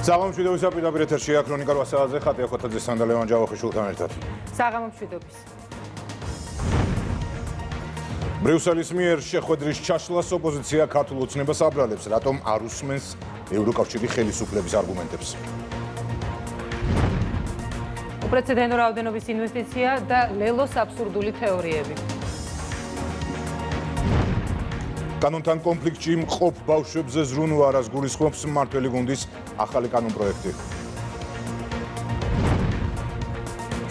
საღამომშვიდობის პირდაპირ ეთერშია ქრონიკა 8 საათზე ხატი ახოთაძესთან და ლევან ჯავახიშვილთან ერთად. საღამომშვიდობის. ბრიუსელის მიერ შეხვედრის ჩაშლას ოპოზიცია ქართულ ოცნებას აბრალებს, რატომ არ უსმენს ევროკავშირი ხელისუფლების არგუმენტებს. უპრეცედენტო რაოდენობის ინვესტიცია და ლელოს აბსურდული თეორიები. კანონთან კონფლიქტში მყოფ ბავშვებზე ზრუნვარას გულისხმობს მმართველი გუნდის ახალი კანონპროექტი.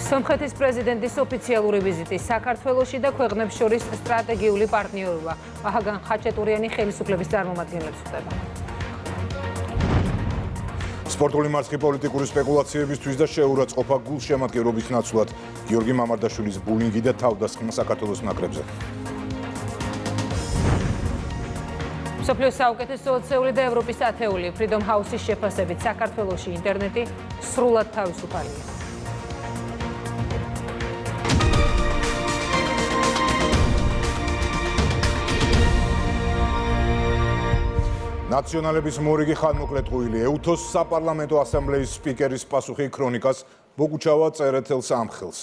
სომხეთის პრეზიდენტის ოფიციალური ვიზიტი საქართველოში და ქვეყნებს შორის სტრატეგიული პარტნიორობა. ვაჰაგან ხაჩატურიანი ხელისუფლების წარმომადგენლებს ხვდება. სპორტული მარცხი პოლიტიკური სპეკულაციებისთვის და შეურაცხყოფა გულშემატკივრობის ნაცვლად გიორგი მამარდაშვილის ბულინგი და თავდასხმა საქართველოს ნაკრებზე. მსოფლიოს საუკეთესო 20 და ევროპის 10 Freedom House-ის შეფასებით საქართველოში ინტერნეტი სრულად თავისუფალია. ნაციონალების მორიგი ხანმოკლეთყუილი ეუთოს საპარლამენტო ასამბლეის სპიკერის პასუხი ქრონიკას ბოგუჩავა წერეთელს ამხელს.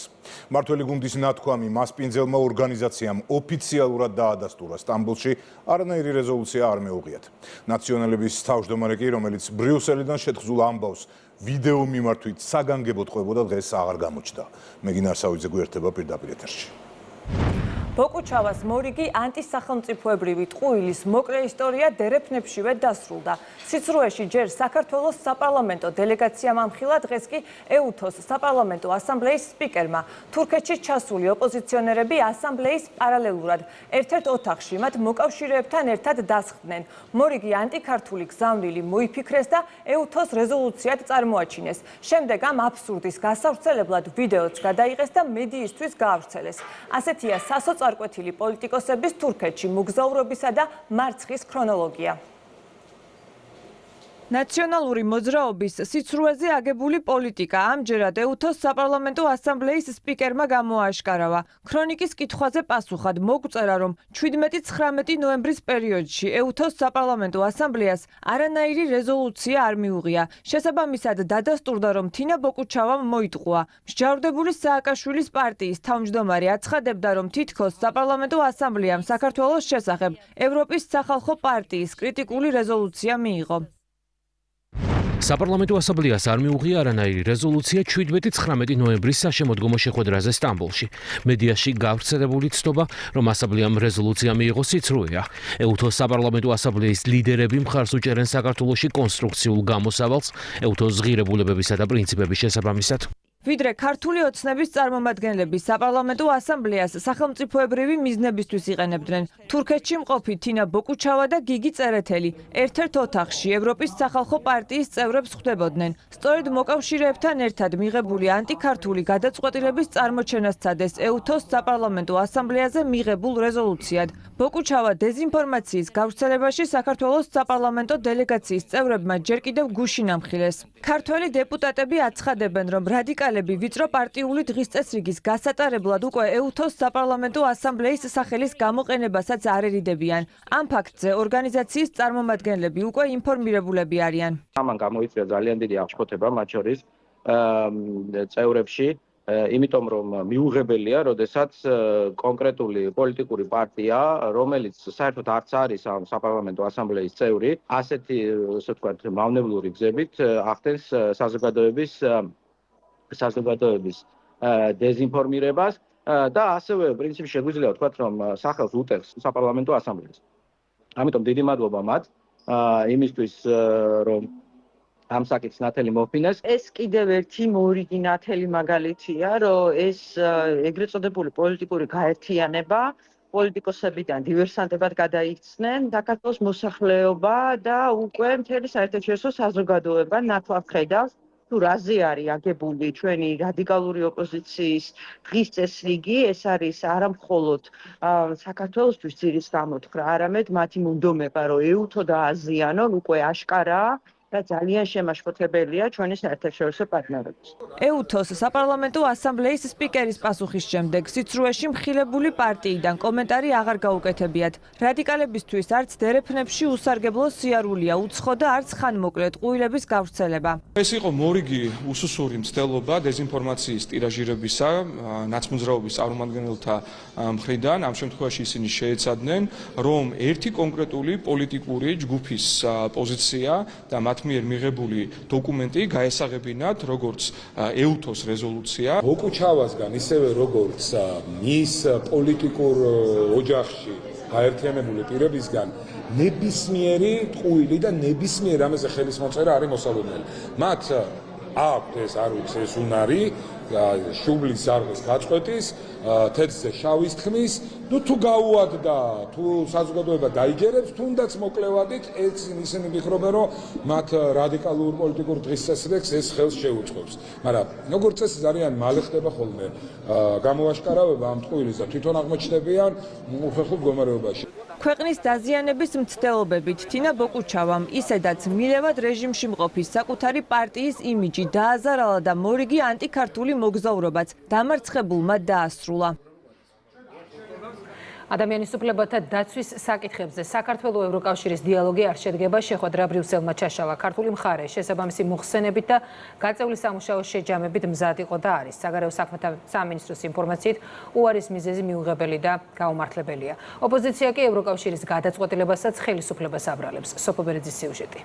მმართველი გუნდის ნათქვამი მასპინძელმა ორგანიზაციამ ოფიციალურად დაადასტურა სტამბოლში, არანაირი რეზოლუცია არ მეუღიათ. ნაციონალების თავმჯდომარე კი, რომელიც ბრიუსელიდან შეთხზულ ამბავს ვიდეო მიმართვით საგანგებოდ ყვებოდა, დღეს აღარ გამოჩნდა. მეგინ არსავიძე გვერდება პირდაპირ ეთერში. ბოგუჩავას მორიგი ანტისახელმწიფოებრივი ტყუილის მოკლე ისტორია დერეფნებშივე დასრულდა. სიცრუეში ჯერ საქართველოს საპარლამენტო დელეგაციამ ამხილა, დღეს კი ეუთოს საპარლამენტო ასამბლეის სპიკერმა. თურქეთში ჩასული ოპოზიციონერები ასამბლეის პარალელურად ერთ-ერთ ოთახში მათ მოკავშირეებთან ერთად დასხდნენ. მორიგი ანტიქართული გზავნილი მოიფიქრეს და ეუთოს რეზოლუციად წარმოაჩინეს. შემდეგ ამ აბსურდის გასავრცელებლად ვიდეოც გადაიღეს და მედიისთვის გაავრცელეს. ასეთია სასოწარკვეთილი პოლიტიკოსების თურქეთში მოგზაურობისა და მარცხის ქრონოლოგია. ნაციონალური მოძრაობის სიცრუეზე აგებული პოლიტიკა ამჯერად ეუთოს საპარლამენტო ასამბლეის სპიკერმა გამოააშკარავა. ქრონიკის კითხვაზე პასუხად მოგწერა, რომ 17-19 ნოემბრის პერიოდში ეუთოს საპარლამენტო ასამბლეას არანაირი რეზოლუცია არ მიუღია. შესაბამისად დადასტურდა, რომ თინა ბოგუჩავამ მოიტყუა. მსჯავრდებული სააკაშვილის პარტიის თავმჯდომარე აცხადებდა, რომ თითქოს საპარლამენტო ასამბლეამ საქართველოს შესახებ ევროპის სახალხო პარტიის კრიტიკული რეზოლუცია მიიღო. საპარლამენტო ასამბლეას არ მიუღია არანაირი რეზოლუცია 17-19 ნოემბრის საშემოდგომო შეხვედრაზე სტამბოლში. მედიაში გავრცელებული ცნობა, რომ ასამბლეამ რეზოლუცია მიიღო სიცრუეა. ეუთოს საპარლამენტო ასამბლეის ლიდერები მხარს უჭერენ საქართველოში კონსტრუქციულ გამოსავალს ეუთოს ღირებულებებისა და პრინციპების შესაბამისად. ვიდრე ქართული ოცნების წარმომადგენლები საპარლამენტო ასამბლეას სახელმწიფოებრივი მიზნებისთვის იყენებდნენ. თურქეთში მყოფი თინა ბოგუჩავა და გიგი წერეთელი ერთ-ერთ ოთახში ევროპის სახალხო პარტიის წევრებს ხვდებოდნენ. სწორედ მოკავშირეებთან ერთად მიღებული ანტიქართული გადაწყვეტილების წარმოჩენას ცადეს ეუთოს საპარლამენტო ასამბლეაზე მიღებულ რეზოლუციად. ბოგუჩავა დეზინფორმაციის გავრცელებაში საქართველოს საპარლამენტო დელეგაციის წევრებმა ჯერ კიდევ გუშინ ამხილეს. ქართველი დეპუტატები აცხადებენ, რომ რადიკალები ვიწრო პარტიული დღის წესრიგის გასატარებლად უკვე ეუთოს საპარლამენტო ასამბლეის სახელის გამოყენებასაც არ ერიდებიან. ამ ფაქტზე ორგანიზაციის წარმომადგენლები უკვე ინფორმირებულები არიან. ამან გამოიწვია ძალიან დიდი აღშფოთება მათ შორის წევრებში, იმიტომ რომ მიუღებელია, როდესაც კონკრეტული პოლიტიკური პარტია, რომელიც საერთოდ არც არის ამ საპარლამენტო ასამბლეის წევრი, ასეთი, ასე ვთქვათ, მავნებლური გზებით ახდენს საზოგადოების დეზინფორმირებას და ასევე პრინციპში შეგვიძლია ვთქვათ, რომ სახელს უტევს საპარლამენტო ასამბლეას. ამიტომ დიდი მადლობა მათ იმისთვის, რომ ამ საკითხს ნათელი მოფინეს. ეს კიდევ ერთი მორიგი ნათელი მაგალითია, რომ ეს ეგრეთ წოდებული პოლიტიკური გაერთიანება პოლიტიკოსებიდან დივერსანტებად გადაიქცნენ საქართველოს მოსახლეობა და უკვე მთელი საერთაშორისო საზოგადოება ნათლად ხედავს, თუ რაზე არის აგებული ჩვენი რადიკალური ოპოზიციის დღის წესრიგი. ეს არის არა მხოლოდ საქართველოსთვის ძირის გამოთქრა, არამედ მათი მონდომება, რომ ეუთო და აზიანონ უკვე აშკარაა და ძალიან შემაშფოთებელია ჩვენი საერთაშორისო პარტნიორების. EUTOS საპარლამენტო ასამბლეის სპიკერის პასუხის შემდეგ სიცრუეში მხილებული პარტიიდან კომენტარი აღარ გაუკეთებიათ. რადიკალებისთვის არც დერეფნებში უსარგებლო სიარულია უცხო და არც ხანმოკლე ტყუილების გავრცელება. ეს იყო მორიგი უსუსური მცდელობა დეზინფორმაციის ტირაჟირებისა ნაცმოძრაობის წარმომადგენელთა მხრიდან. ამ შემთხვევაში ისინი შეეცადნენ, რომ ერთი კონკრეტული პოლიტიკური ჯგუფის პოზიცია და მათ მიერ მიღებული დოკუმენტი გაესაღებინათ როგორც EUTOS რეზოლუცია. ოკუჩავასგან ისევე როგორც მის პოლიტიკურ ოჯახში გაერთიანებული პირებისგან ნებისმიერი ტყუილი და ნებისმიერ ამაზე ხელისმოწერა არის მოსალოდნელი. მათ აქვთ ეს არ ვიცი ეს უნარი შუბლის ზარღის გაწყვეტის თეთრზე შავის თქმის თუ გაუადდა თუ საზოგადოება დაიჯერებს თუნდაც მოკლევადით ისინი მიხრობენ რომ მათ რადიკალურ პოლიტიკურ დღესასწაულს ეს ხელს შეუწყობს. მაგრამ როგორც წესი ძალიან მალე ხდება ხოლმე გამოაშკარავება ამ ტყუილის და თვითონ აღმოჩნდებიან უხერხულ მდგომარეობაში. ქვეყნის დაზიანების მცდელობებით თინა ბოკუჩავამ ისედაც მილევად რეჟიმში მყოფი საკუთარი პარტიის იმიჯი დააზარალა და მორიგი ანტიქართული მოგზაურობაც დამარცხებულმა დაასრულა. ადამიანის უფლებათა დაცვის საკითხებზე საქართველოს ევროკავშირის დიალოგი არ შედგება, შეხვედრა ბრიუსელმა ჩაშალა. ქართული მხარე შესაბამისი მოხსენებით და გაწეული სამუშაო შეჯამებით მზად იყო და არის. საგარეო საქმეთა სამინისტროს ინფორმაციით უარის მიზეზი მიუღებელი და გაუმართლებელია. ოპოზიცია კი ევროკავშირის გადაწყვეტილებასაც ხელისუფლებას აბრალებს. სოფო ბერეძის სიუჟეტი.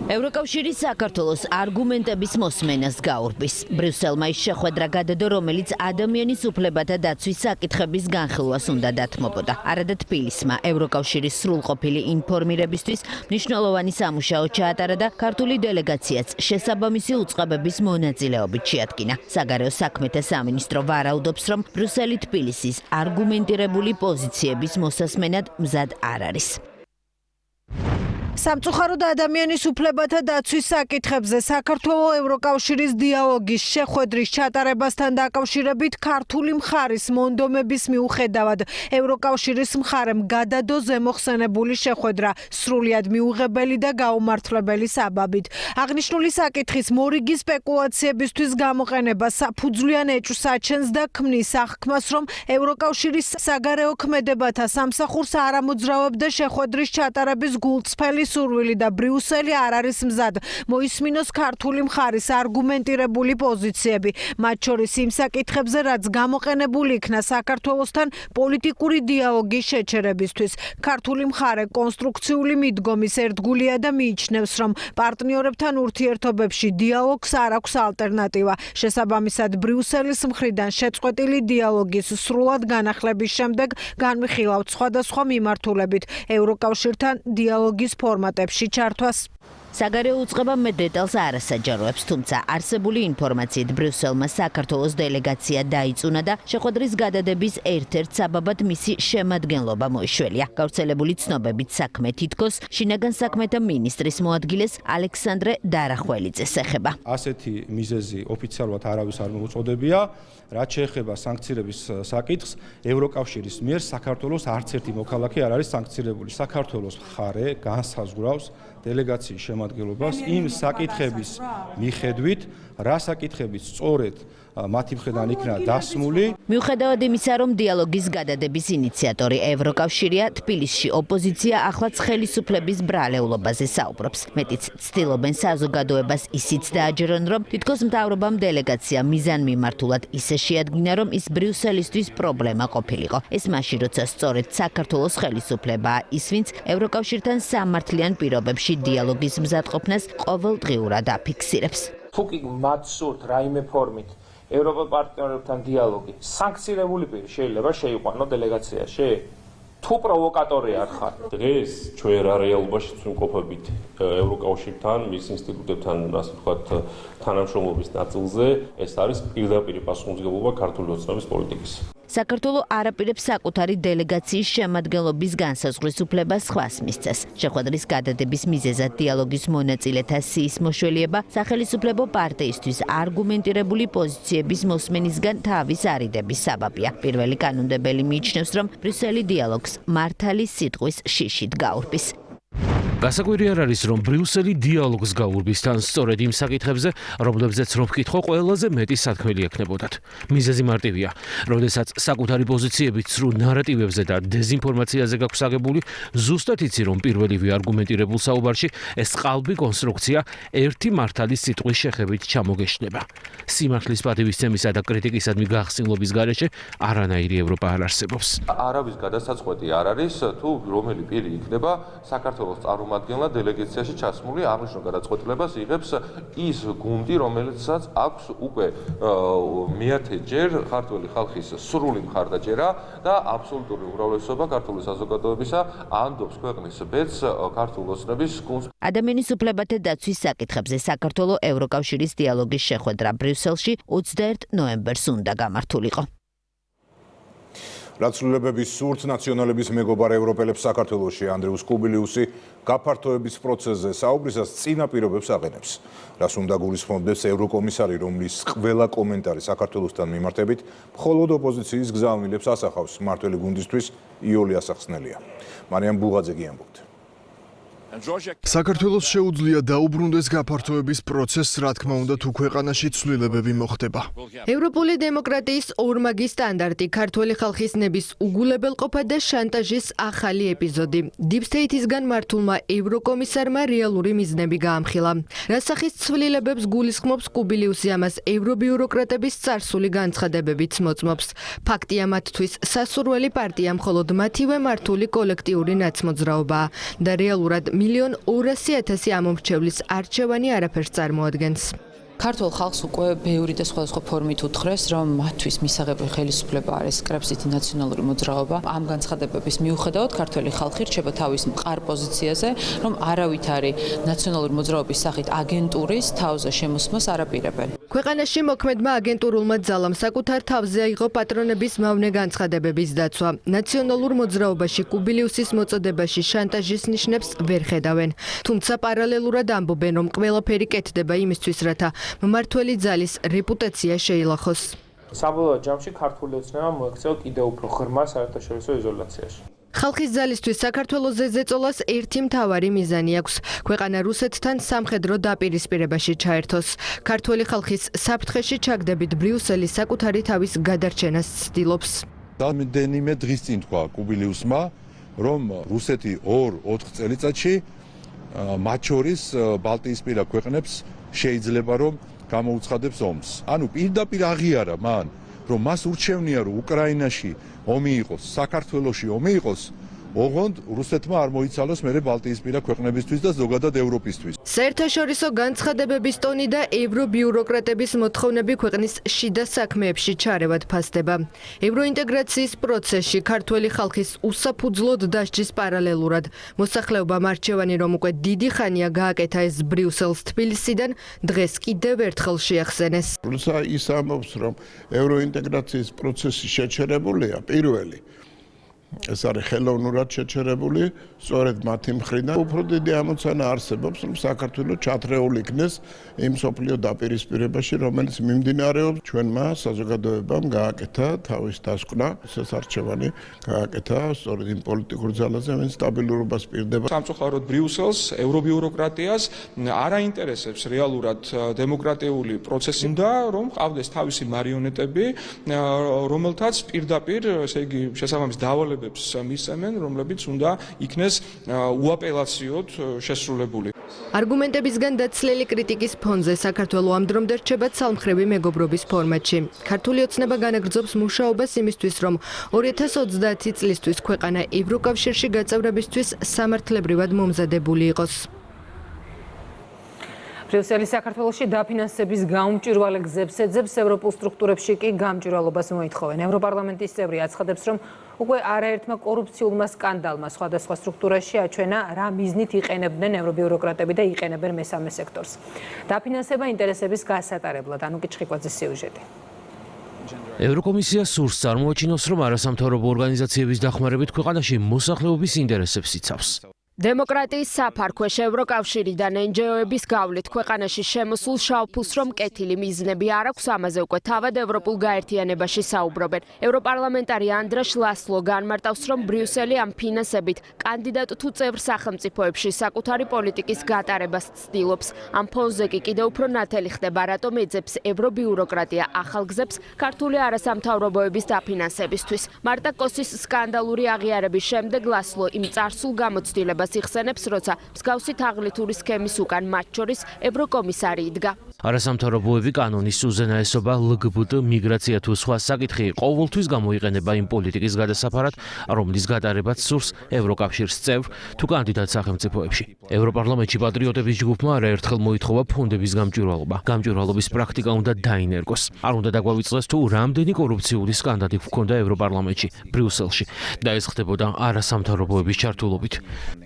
ევროკავშირი საქართველოს არგუმენტების მოსმენას გაურბის. ბრიუსელმა ის შეხვედრა გადადო, რომელიც ადამიანის უფლებათა დაცვის საკითხების განხილვას უნდა დათმობოდა. არადა თბილისმა ევროკავშირის სრულყოფილი ინფორმირებისთვის მნიშვნელოვანი სამუშაო ჩაატარა და ქართული დელეგაციაც შესაბამისი უწყებების მონაწილეობით შეადგინა. საგარეო საქმეთა სამინისტრო ვარაუდობს, რომ ბრიუსელი თბილისის არგუმენტირებული პოზიციების მოსასმენად მზად არ არის. სამწუხაროდ ადამიანის უფლებათა დაცვის საკითხებზე საქართველოს ევროკავშირის დიალოგის შეხვედრის ჩატარებასთან დაკავშირებით ქართული მხარის მონდომების მიუხედავად ევროკავშირის მხარემ გადადო ზემოხსენებული შეხვედრა სრულიად მიუღებელი და გაუმართლებელი საბაბით. აღნიშნული საკითხის მორიგი სპეკულაციებისთვის გამოყენება საფუძვლიან ეჭვს აჩენს და ქმნის აღქმას, რომ ევროკავშირის საგარეო ქმედებათა სამსახურს არ ამოძრავებდა შეხვედრის ჩატარების გულწრფელი სურვილი და ბრიუსელი არ არის მზად მოისმინოს ქართული მხარის არგუმენტირებული პოზიციები, მათ შორის იმ საკითხებზე, რაც გამოყენებული იქნა საქართველოსთან პოლიტიკური დიალოგის შეჩერებისთვის. ქართული მხარე კონსტრუქციული მიდგომის ერთგულია და მიიჩნევს, რომ პარტნიორებთან ურთიერთობებში დიალოგს არ აქვს ალტერნატივა. შესაბამისად, ბრიუსელის მხრიდან შეწყვეტილი დიალოგის სრულად განახლების შემდეგ განვიხილავთ სხვადასხვა მიმართულებით ევროკავშირთან დიალოგის ფორმატებში ჩართვას. საგარეო უწყება მე დეტალს არ ასაჯაროებს, თუმცა არსებული ინფორმაციით ბრიუსელმა საქართველოს დელეგაცია დაიწუნა და შეხვედრის გადადების ერთ-ერთ საბაბად მისი შემადგენლობა მოიშველია. გავრცელებული ცნობებით საქმე თითქოს შინაგან საქმეთა მინისტრის მოადგილეს ალექსანდრე დარახველიძეს ეხება. ასეთი მიზეზი ოფიციალურად არავის არ მოუწოდებია. რაც შეეხება სანქცირების საკითხს, ევროკავშირის მიერ საქართველოს არც ერთი მოქალაქე არ არის სანქცირებული. საქართველოს მხარე განსაზღვრავს დელეგაციის შემადგენლობას იმ საკითხების მიხედვით, რა საკითხებიც სწორედ მათი მხრიდან იქნა დასმული. მიუხედავად იმისა, რომ დიალოგის გადადების ინიციატორი ევროკავშირია, თბილისში ოპოზიცია ახლაც ხელისუფლების ბრალეულობაზე საუბრობს. მეტიც ცდილობენ საზოგადოებას ისიც დააჯერონ, რომ თითქოს მთავრობამ დელეგაცია მიზანმიმართულად ისე შეადგინა, რომ ის ბრიუსელისთვის პრობლემა ყოფილიყო. ეს მაშინ, როცა სწორედ საქართველოს ხელისუფლებაა ის, ვინც ევროკავშირთან სამართლიან პირობებში დიალოგის მზადყოფნას ყოველდღიურად აფიქსირებს. თუკი მათ სურთ რაიმე ფორმით ევროპელ პარტნიორებთან დიალოგი, სანქცირებული პირი შეიძლება შეიყვანო დელეგაციაში? თუ პროვოკატორი არ ხარ? დღეს ჩვენ რა რეალობაშიც ვიმყოფებით ევროკავშირთან, მის ინსტიტუტებთან, ასე ვთქვათ, თანამშრომლობის ნაწილზე, ეს არის პირდაპირ პასუხისმგებლობა ქართული ოცნების პოლიტიკის. საქართველოს არაპირებს საკუთარი დელეგაციის შემადგენლობის განსაზღვრის უფლებას სხვას მისცეს. შეხვედრის გადადების მიზეზად დიალოგის მონაწილეთა სიის მოშველიება სახელისუფლებო პარტიისთვის არგუმენტირებული პოზიციების მოსმენისგან თავის არიდების საბაბია. პირველი კანონმდებელი მიიჩნევს, რომ ბრიუსელი დიალოგს მართალი სიტყვის შიშით გაურბის. გასაკვირი არ არის, რომ ბრიუსელი დიალოგს გაურბის თან სწორედ იმ საკითხებზე, რომლებზეც რომ ვკითხო, ყველაზე მეტი სათქმელი ექნებოდათ. მიზეზი მარტივია. როდესაც საკუთარი პოზიციებით სრულ ნარატივებზე და დეზინფორმაციაზე გაქვს აგებული, ზუსტად იცი, რომ პირველივე არგუმენტირებულ საუბარში ეს ყალბი კონსტრუქცია ერთი მართალის სიტყვის შეხებით ჩამოგეშნება. სიმართლის პატივისცემისა და კრიტიკისადმი გახსნილობის გარეშე არანაირი ევროპა არ არსებობს. არავის გადასაწყვეტი არ არის, თუ რომელი პირი იქნება საქართველოს წარმომადგენლად დელეგაციაში ჩასმული, აღნიშნულ გადაწყვეტილებას იღებს ის გუნდი, რომელსაც აქვს უკვე მეათეჯერ ქართული ხალხის სრული მხარდაჭერა და აბსოლუტური უმრავლესობა ქართული საზოგადოებისა ანდობს ქვეყნის ბედს ქართულ ოცნების გუნდს. ადამიანის უფლებათა დაცვის საკითხებზე საქართველოს ევროკავშირის დიალოგის შეხვედრა ბრიუსელში 21 ნოემბერს უნდა გამართულიყო. რაცვლილებების სურთ ნაციონალების მეგობარ ევროპელებს საქართველოში ანდრეუს კუბილიუსი გაფართოების პროცესზე საუბრისას წინა პირობებს აღენებს. რას უნდა გულისხმობდეს ევროკომისარი, რომლის ყველა კომენტარი საქართველოსთან მიმართებით მხოლოდ ოპოზიციის გზავნილებს ასახავს მმართველი გუნდისთვის იოლი ასახსნელია. მარიამ ბუღაძე გიამბობთ. საქართველოს შეუძლია დაუბრუნდეს გაფართოების პროცესს, რა თქმა უნდა, თუ ქვეყანაში ცვლილებები მოხდება. ევროპული დემოკრატიის ორმაგი სტანდარტი, ქართველი ხალხის ნების უგულებელყოფა და შანტაჟის ახალი ეპიზოდი. Deep State-ისგან მართულმა ევროკომისარმა რეალური მიზნები გაამხილა. რასახის ცვლილებებს გულისხმობს კუბილიუსი, ამას ევრობიუროკრატების წარსული განცხადებებიც მოწმობს. ფაქტია მათთვის სასურველი პარტია მხოლოდ მათივე მართული კოლექტიური ნაცმოძრაობაა და რეალურად 1,200,000 ამომრჩევლის არჩევანი არაფერს წარმოადგენს. ქართულ ხალხს უკვე ბევრი და სხვადასხვა ფორმით უთხრეს, რომ მათთვის მისაღები ხელისუფლება არის კრებსითი ნაციონალური მოძრაობა. ამ განცხადებების მიუხედავად ქართველი ხალხი რჩება თავის მყარ პოზიციაზე, რომ არავითარი ნაციონალური მოძრაობის სახით აგენტურის თავზე შემოსმას არაპირებენ. ქვეყანაში მოქმედმა აგენტურულმა ძალამ საკუთარ თავზე აიღო პატრონების მავნე განცხადებების დაცვა. ნაციონალურ მოძრაობაში კუბილიუსის მოწოდებაში შანტაჟის ნიშნებს ვერ ხედავენ. თუმცა პარალელურად ამბობენ, რომ ყველაფერი კეთდება იმისთვის, რათა მმართველი ძალის რეპუტაცია შეილახოს. საბოლოო ჯამში ქართული ოცნება მოექცევა კიდევ უფრო ღრმა საერთაშორისო იზოლაციაში. ხალხის ძალისთვის საქართველოს ზეწოლას ერთი მთავარი მიზანი აქვს. ქვეყანა რუსეთთან სამხედრო დაპირისპირებაში ჩაერთოს. ქართველი ხალხის საფრთხეში ჩაგდებით ბრიუსელი საკუთარი თავის გადარჩენას ცდილობს. რამდენიმე დღის წინ თქვა კუბილიუსმა, რომ რუსეთი 2-4 წელიწადში მათ შორის ბალტიისპირა ქვეყნებს შეიძლება რომ გამოუცხადებს ომს. ანუ პირდაპირ აღიარა მან, რომ მას ურჩევნია, რომ უკრაინაში ომი იყოს, საქართველოში ომი იყოს, ოღონდ რუსეთმა არ მოიცალოს მერე ბალტიისპირა ქვეყნებისთვის და ზოგადად ევროპისთვის. საერთაშორისო განცხადებების ტონი და ევრობიუროკრატების მოთხოვნები ქვეყნის შიდა საქმეებში ჩარევად ფასდება. ევროინტეგრაციის პროცესში ქართველი ხალხის უსაფუძვლოდ დასჯის პარალელურად მოსახლეობამ არჩევანი, რომ უკვე დიდი ხანია გააკეთა ეს ბრიუსელს თბილისიდან, დღეს კიდევ ერთხელ შეახსენეს. როცა ის ამბობს, რომ ევროინტეგრაციის პროცესი შეჩერებულია, პირველი ეს არის ხელოვნურად შეჩერებული, სწორედ მათი მხრიდან უფრო დიდი ამოცანა არსებობს, რომ საქართველოს ჩათრეულ იქნეს იმ სოფლიო დაპირისპირებაში, რომელიც მიმდინარეობს. ჩვენმა საზოგადოებამ გააკეთა თავის დასკვნა, ეს არჩევანი გააკეთა სწორედ იმ პოლიტიკურ ძალაზე, ვინც სტაბილურობას პირდება. სამწუხაროდ ბრიუსელს, ევრობიუროკრატიას არ აინტერესებს რეალურად დემოკრატიული პროცესი და რომ ყავდეს თავისი მარიონეტები, რომელთაც პირდაპირ, ესე იგი, შესაბამის დავალებებს მისცემენ, რომლებიც უნდა იქნეს უაპელაციოდ შესრულებული. არგუმენტებისგან დაცლილი კრიტიკის ფონზე საქართველოს ამ დრომდე რჩება ცალმხრივი მეგობრობის ფორმატში. ქართული ოცნება განაგრძობს მუშაობას იმისთვის, რომ 2030 წლისთვის ქვეყანა ევროკავშირში გაწევრებისთვის სამართლებრივად მომზადებული იყოს. ბრიუსელი საქართველოში დაფინანსების გაუმჭვირვალე გზებს ეძებს, ევროპულ სტრუქტურებში კი გამჭვირვალობას მოითხოვენ. ევროპარლამენტის წევრი აცხადებს, რომ უკვე არაერთმა კორუფციულმა სკანდალმა სხვადასხვა სტრუქტურაში აჩვენა, რა მიზნით იყენებდნენ ევრობიუროკრატები და იყენებენ მესამე სექტორს. დაფინანსება ინტერესების გასატარებლად, ანუკი ჩხიკვაძის სიუჟეტი. ევროკომისია სურს წარმოაჩინოს, რომ არასამთავრობო ორგანიზაციების დახმარებით ქვეყანაში მოსახლეობის ინტერესებს იცავს. დემოკრატიის საფარქვეშ ევროკავშირიდან NGO-ების გავლით ქვეყანაში შემოსულ შავფულს რომ კეთილი მიზნები არ აქვს, ამაზე უკვე თავად ევროპულ გაერთიანებაში საუბრობენ. ევროპარლამენტარი ანდრაშ ლასლო განმარტავს, რომ ბრიუსელი ამ ფინანსებით კანდიდატ თუ წევრ სახელმწიფოებში საკუთარი პოლიტიკის გატარებას ცდილობს. ამ ფონზე კი კიდევ უფრო ნათელი ხდება, რატომ ეძებს ევრობიუროკრატია ახალ გზებს ქართული არასამთავრობოების დაფინანსებისთვის. მარტა კოსის სკანდალური აღიარების შემდეგ ლასლო იმ წარსულ გამოცდილებას იხსენებს, როცა მსგავსი თაღლითური სქემის უკან მათ შორის ევროკომისარი იდგა. არასამთავრობოები კანონის უზენაესობა, LGBT, მიგრაცია თუ სხვა საკითხი ყოველთვის გამოიყენება იმ პოლიტიკის გადასაფარად, რომლის გატარებაც სურს ევროკავშირის წევრ თუ კანდიდატ სახელმწიფოებში. ევროპარლამენტში პატრიოტების ჯგუფმა არაერთხელ მოითხოვა ფონდების გამჭვირვალობა. გამჭვირვალობის პრაქტიკა უნდა დაინერგოს. არ უნდა დაგვავიწყდეს თუ რამდენი კორუფციული სკანდალი ჰქონდა ევროპარლამენტში, ბრიუსელში და ეს ხდებოდა არასამთავრობოების ჩართულობით.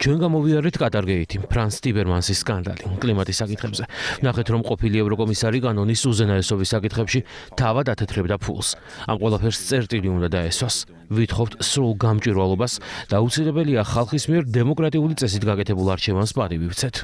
ჩვენ გამოვიარეთ კატარგეითი, ფრანს ტიბერმანსის სკანდალი კლიმატის საკითხებზე. ნახეთ, რომ ყოფილი ევროკომისარი კანონის უზენაესობის საკითხებში თავად ათეთრებდა ფულს. ამ ყველაფერს წერტილი უნდა დაესვას. ვითხოვთ სრულ გამჭვირვალობას და აუცილებელია ხალხის მიერ დემოკრატიული წესით გაკეთებულ არჩევანს პატივი ვცეთ.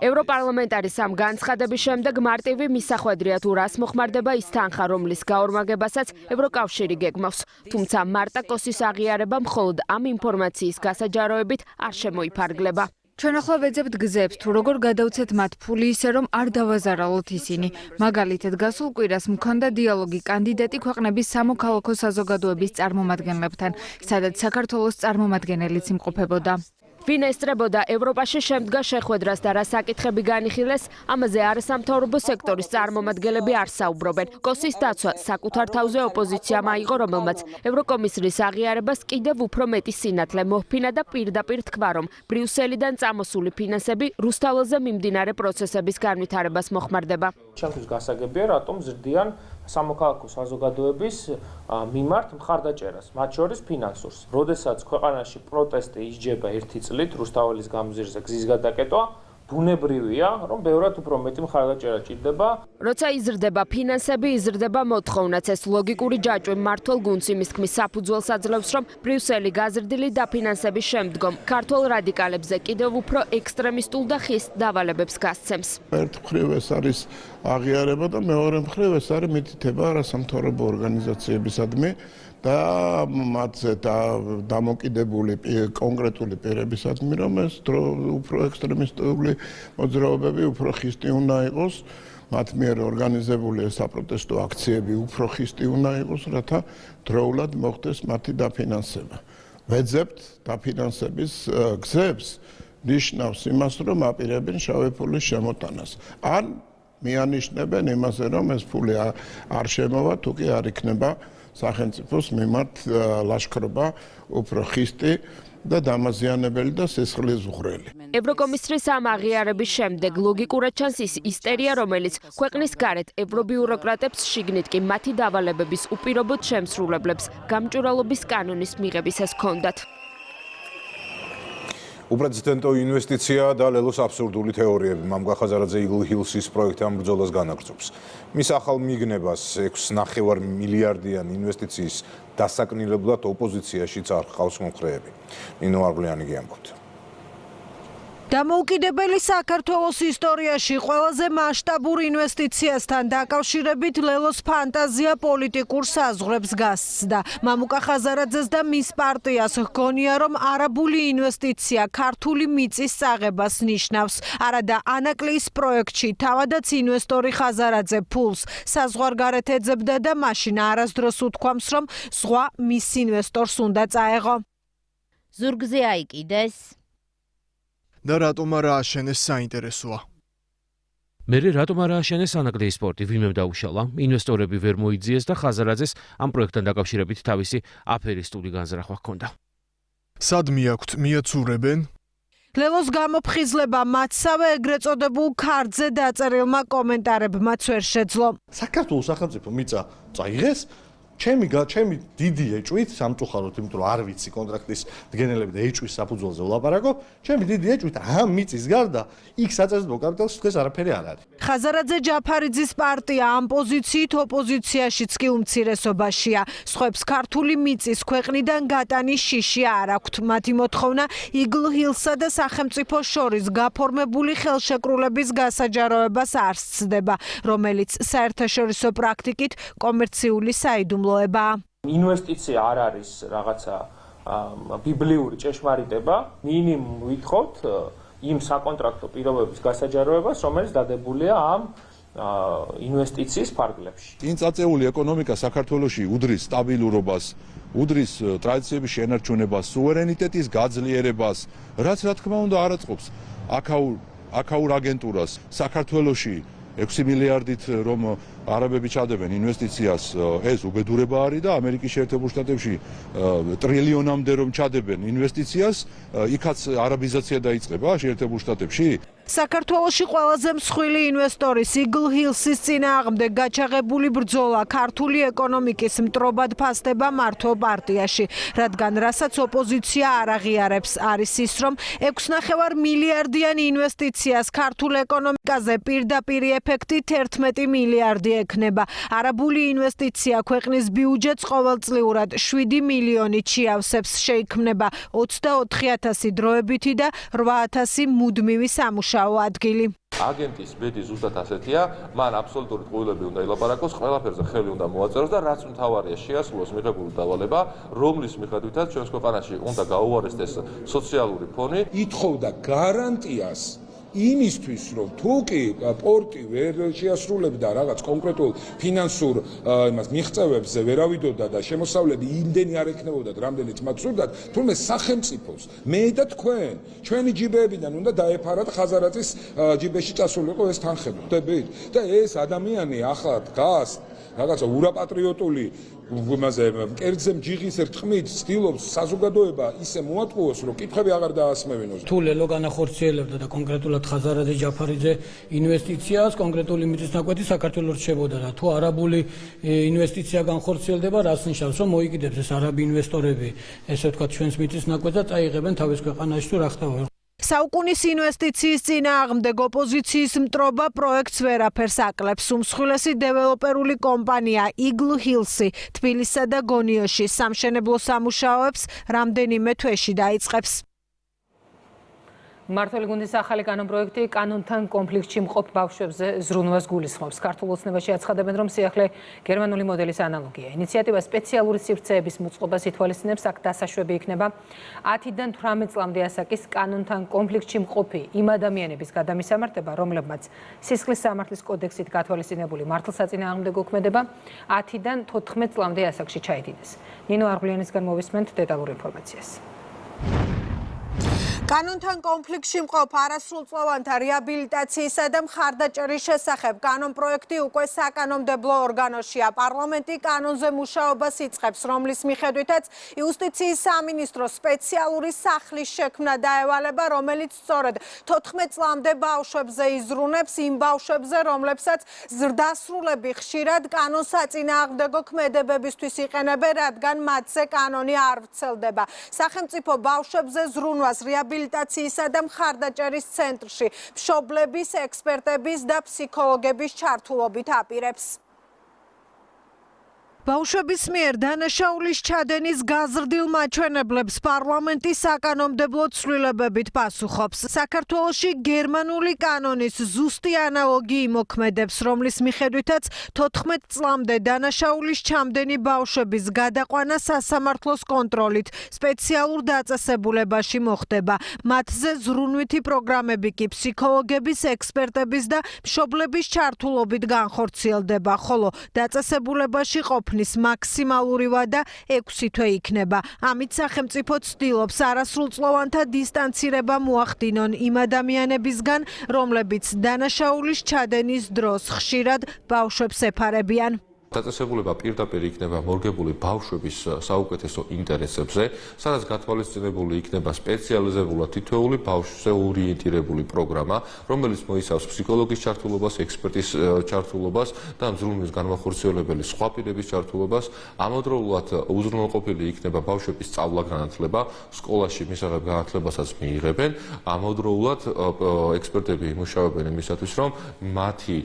ევროპარლამენტარის ამ განცხადების შემდეგ მარტივი მისახვედრია თუ რას მოხმარდება ის თანხა, რომლის გაორმაგებასაც ევროკავშირი გეგმავს. თუმცა მარტა კოსის აღიარება მხოლოდ ამ ინფორმაციის გასაჯაროებით არ შემოიფარგლება. ჩვენ ახლა ვეძებთ გზებს, თუ როგორ გადავცეთ მათ ფული ისე, რომ არ დავაზარალოთ ისინი. მაგალითად, გასულ კვირას მქონდა დიალოგი კანდიდატი ქვეყნების სამოქალაქო საზოგადოების წარმომადგენლებთან, სადაც საქართველოს წარმომადგენელიც იმყოფებოდა. ვინ ესწრებოდა ევროპაში შემდგა შეხვედრას და რა საკითხები განიხილეს, ამაზე არასამთავრობო სექტორის წარმომადგენლები არ საუბრობენ. კოსის დაცვა საკუთარ თავზე ოპოზიციამ აიღო, რომელმაც ევროკომისრის აღიარებას კიდევ უფრო მეტი სინათლე მოჰფინა და პირდაპირ თქვა, რომ ბრიუსელიდან წამოსული ფინანსები რუსთაველზე მიმდინარე პროცესების განვითარებას მოხმარდება. ჩემთვის გასაგებია, რატომ ზრდიან სამოქალაქო საზოგადოების მიმართ მხარდაჭერას, მათ შორის ფინანსურს. როდესაც ქვეყანაში პროტესტი ისჯება ერთი წლით რუსთაველის გამზირზე გზის გადაკეტვა, ბუნებრივია, რომ ბევრად უფრო მეტი მხარდაჭერა ჭირდება. როცა იზრდება ფინანსები, იზრდება მოთხოვნაც. ეს ლოგიკური ჯაჭვი მართლ გუნდს იმის ქმის საფუძველს აძლევს, რომ ბრიუსელი გაზრდილი დაფინანსების შემდგომ ქართულ რადიკალებზე კიდევ უფრო ექსტრემისტულ და ხის დავალებებს გასცემს. ერთ მხრივ ეს არის აღიარება და მეორე მხრივ ეს არის მითითება არასამთავრობო ორგანიზაციებისადმი და მათზე დამოკიდებული კონკრეტული პირებისადმი, რომ ეს უფრო ექსტრემისტული მოძრაობები უფრო ხისტი უნდა იყოს, მათ მიერ ორგანიზებული საპროტესტო აქციები უფრო ხისტი უნდა იყოს, რათა დროულად მოხდეს მათი დაფინანსება. ვეძებთ დაფინანსების გზებს, ნიშნავს იმას, რომ აპირებენ შავი ფულის შემოტანას. ან მიანიშნებენ იმაზე, რომ ეს ფული არ შემოვა, თუ კი არ იქნება სახელმწიფოს მიმართ ლაშქრობა უფრო ხისტი და დამაზიანებელი და სისხლისმღვრელი. ევროკომისრის ამ აღიარების შემდეგ ლოგიკურად ჩანს ის ისტერია, რომელიც ქვეყნის გარეთ ევრობიუროკრატებს შიგნით კი მათი დავალებების უპირობოდ შემსრულებლებს გამჭვირვალობის კანონის მიღებისას ჰქონდათ. უპრეცედენტო ინვესტიცია და ლელოს აბსურდული თეორიები მამგა ხაზარაძე იგლ ჰილსის პროექტთან ბრძოლას განაგრძობს. მის ახალ მიგნებას 6.9 მილიარდიანი ინვესტიციის დასაკნილებლად ოპოზიციაშიც არ ხავს მომხრეები. ნინო არგლიანი გიამბობთ. დამოუკიდებელი საქართველოს ისტორიაში ყველაზე მასშტაბურ ინვესტიციასთან დაკავშირებით ლელოს ფანტაზია პოლიტიკურ საზღვრებს გასცდა. მამუკა ხაზარაძეს და მის პარტიას ჰგონია, რომ არაბული ინვესტიცია ქართული მიწის წაღებას ნიშნავს. არადა ანაკლის პროექტში თავადაც ინვესტორი ხაზარაძე ფულს საზღვარგარეთ ეძებდა და მაშინ არასდროს უთქვამს, რომ ზღვა მის ინვესტორს უნდა წაეღო. ზურგზე აიკიდეს. და რატომ არ ააშენეს საინტერესოა. მერე რატომ არ ააშენეს ანაკლიის სპორტი, ვინმემ დაუშალა, ინვესტორები ვერ მოიძიეს და ხაზარაძეს ამ პროექტთან დაკავშირებით თავისი აფერისტული განზრახვა ჰქონდა. სად მიაქვთ, მიაცურებენ? ლელოს გამოფხიზლება მათსავე ეგრეთ წოდებულ ქარდზე დაწერილმა კომენტარებმაც ვერ შეძლო. საქართველოს სახელმწიფო მიწა წაიღეს ჩემი დიდი ეჭვით სამწუხაროდ, იმიტომ რომ არ ვიცი კონტრაქტის დგენელები და ეჭვის საფუძველზე ვლაპარაკობ, ჩემი დიდი ეჭვით ამ მიწის გარდა იქ საწესებო კაპიტალს დღეს არაფერი არ არის. ხაზარაძე ჯაფარიძის პარტია ამ პოზიციით ოპოზიციაშიც კი უმცირესობაშია. სხვებს ქართული მიწის ქვეყნიდან გატანის შიში არ აქვთ. მათი მოთხოვნა იგლ ჰილსსა და სახელმწიფოს შორის გაფორმებული ხელშეკრულების გასაჯაროებას არ სცდება, რომელიც საერთაშორისო პრაქტიკით კომერციული საიდუმლოებაა. ინვესტიცია არ არის რაღაცა ბიბლიური ჭეშმარიტება, მინიმუმ ვითხოვთ იმ საკონტრაქტო პირობების გასაჯაროებას, რომელიც დადებულია ამ ინვესტიციის ფარგლებში. წინ წაწეული ეკონომიკა საქართველოში უდრის სტაბილურობას, უდრის ტრადიციების შენარჩუნებას, სუვერენიტეტის გაძლიერებას, რაც რა თქმა უნდა არ აწყობს აქაურ აგენტურას საქართველოში 6 მილიარდით რომ არაბები ჩადებენ ინვესტიციას, ეს უბედურება არის და ამერიკის შეერთებულ შტატებში ტრილიონამდე რომ ჩადებენ ინვესტიციას, იქაც არაბიზაცია დაიწყება შეერთებულ შტატებში. საქართველოში ყველაზე მსხვილი ინვესტორის იგლ ჰილსის წინააღმდეგ გაჩაღებული ბრძოლა ქართული ეკონომიკის მტრობად ფასდება მართო პარტიაში, რადგან რასაც ოპოზიცია არ აღიარებს, არის ის, რომ 6,5 მილიარდიან ინვესტიციას ქართულ ეკონომიკაზე პირდაპირ ეფექტით 11 მილიარდი ექნება. არაბული ინვესტიცია ქვეყნის ბიუჯეტს ყოველწლიურად 7 მილიონით შეავსებს, შეიქმნება 24,000 დროებითი და 8,000 მუდმივი სამუშაო ადგილი. აგენტის ბედი ზუსტად ასეთია, მან აბსოლუტური ტყუილები უნდა ილაპარაკოს, ყველაფერზე ხელი უნდა მოაწეროს და რაც მთავარია შეასრულოს მიღებული დავალება, რომლის მიხედვითაც ჩვენს ქვეყანაში უნდა გაუარესდეს სოციალური ფონი. ითხოვდა გარანტიას იმისთვის, რომ თუ კი პორტი ვერ შეასრულებდა რაღაც კონკრეტულ ფინანსურ მიღწევებს ვერავიდოდა და შემოსავლები იმდენი არ ექნებოდათ, რამდენიც მათ სურდათ, თუმცა სახელმწიფოს მე და თქვენ ჩვენი ჯიბეებიდან უნდა დაეფარათ ხაზარაძის ჯიბეში წასულიყო ეს თანხები. ხვდებით? და ეს ადამიანი ახლა დგას რაღაცა ურაპატრიოტული იმაზე კერძზე მჯიღის ერთხმით ცდილობს საზოგადოება ისე მოატყუოს, რომ კითხები აღარ დაასმევინოს. თუ ლელო განახორციელებდა და კონკრეტულად ხაზარაძე ჯაფარიძე ინვესტიციას, კონკრეტული მიწის ნაკვეთი საქართველოს რჩებოდა და თუ არაბული ინვესტიცია განხორციელდება, რაც ნიშნავს, რომ მოიკიდებს ეს არაბი ინვესტორები, ესე ვთქვათ, ჩვენს მიწის ნაკვეთს და წაიღებენ თავის ქვეყანაში თუ რა ხდება. საუკუნის ინვესტიციის წინააღმდეგ ოპოზიციის მტრობა პროექტს ვერაფერს აკლებს. უმსხვილესი დეველოპერული კომპანია იგლ ჰილსი თბილისსა და გონიოში სამშენებლო სამუშაოებს რამდენიმე თვეში დაიწყებს. მმართველი გუნდის ახალი კანონპროექტი კანონთან კონფლიქტში მყოფ ბავშვებზე ზრუნვას გულისხმობს. ქართულ ოცნებაში აცხადებენ, რომ სიახლე გერმანული მოდელის ანალოგია. ინიციატივა სპეციალური სივრცეების მოწყობას ითვალისწინებს, აქ დასაშვები იქნება 10-დან 18 წლამდე ასაკის კანონთან კონფლიქტში მყოფი იმ ადამიანების გადამისამართება, რომლებმაც სისხლის სამართლის კოდექსით გათვალისწინებული მართლსაწინააღმდეგო ქმედება 10-დან 14 წლამდე ასაკში ჩაიდიდეს. ნინო არღვლიანისგან მოვისმენთ დეტალურ ინფორმაციას. კანონთან კონფლიქტში მყოფ არასრულწლოვანთა რეაბილიტაციისა და მხარდაჭერის შესახებ კანონპროექტი უკვე საკანონმდებლო ორგანოშია. პარლამენტი კანონზე მუშაობას იწყებს, რომლის მიხედვითაც იუსტიციის სამინისტროს სპეციალური სახლის შექმნა დაევალება, რომელიც სწორედ 14 წლამდე ბავშვებზე იზრუნებს, იმ ბავშვებზე, რომლებსაც ზრდასრულები ხშირად კანონსაწინააღმდეგო ქმედებებისთვის იყენებენ, რადგან მათზე კანონი არ ვრცელდება. სახელმწიფო ბავშვებზე ზრუნვას რეაბილიტაციისა და მხარდაჭერის ცენტრში მშობლების, ექსპერტების და ფსიქოლოგების ჩართულობით აპირებს. ბავშვების მიერ დანაშაულის ჩადენის გაზრდილ მაჩვენებლებს პარლამენტი საკანონმდებლო ცვლილებებით პასუხობს. საქართველოში გერმანული კანონის ზუსტი ანალოგი იმოქმედებს, რომლის მიხედვითაც 14 წლამდე დანაშაულის ჩამდენი ბავშვების გადაყვანა სასამართლოს კონტროლით სპეციალურ დაწესებულებაში მოხდება. მათზე ზრუნვითი პროგრამები კი ფსიქოლოგების, ექსპერტების და მშობლების ჩართულობით განხორციელდება, ხოლო დაწესებულებაში ყოფნის მაქსიმალური ვადა 6 თვე იქნება. ამით სახელმწიფო ცდილობს არასრულწლოვანთა დისტანცირება მოახდინონ იმ ადამიანებისგან, რომლებიც დანაშაულის ჩადენის დროს ხშირად ბავშვებს ეფარებიან. დაწესებულება პირდაპირ იქნება მორგებული ბავშვების საუკეთესო ინტერესებზე, სადაც გათვალისწინებული იქნება სპეციალიზებულად თითოეული ბავშვზე ორიენტირებული პროგრამა, რომელიც მოიცავს ფსიქოლოგის ჩართულობას, ექსპერტის ჩართულობას და მზრუნვის განმახორციელებელი სხვა პირების ჩართულობას. ამავდროულად უზრუნველყოფილი იქნება ბავშვების სწავლა-განათლება, სკოლაში მისაღებ განათლებასაც მიიღებენ. ამავდროულად ექსპერტები იმუშავებენ იმისათვის, რომ მათი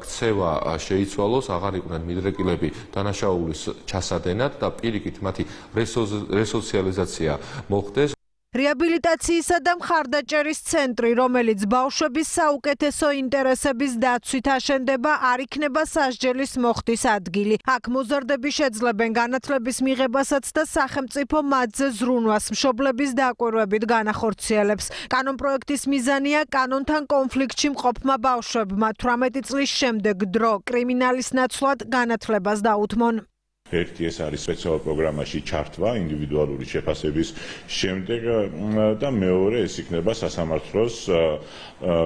ქცევა შეიცვალოს, აღარ იყვნენ მიდრეკილები დანაშაულის ჩასადენად და პირიქით მათი რესოციალიზაცია მოხდეს. რეაბილიტაციისა და მხარდაჭერის ცენტრი, რომელიც ბავშვების საუკეთესო ინტერესების დაცვით აშენდება, არ იქნება სასჯელის მოხდის ადგილი. აქ მოზარდები შეძლებენ განათლების მიღებასაც და სახელმწიფო მათზე ზრუნვას მშობლების დაკვირვებით განახორციელებს. კანონპროექტის მიზანია კანონთან კონფლიქტში მყოფმა ბავშვებმა 18 წლის შემდეგ დრო კრიმინალის ნაცვლად განათლებას დაუთმონ. ერთი ეს არის სპეციალურ პროგრამაში ჩართვა ინდივიდუალური შეფასების შემდეგ და მეორე ეს იქნება სასამართლოს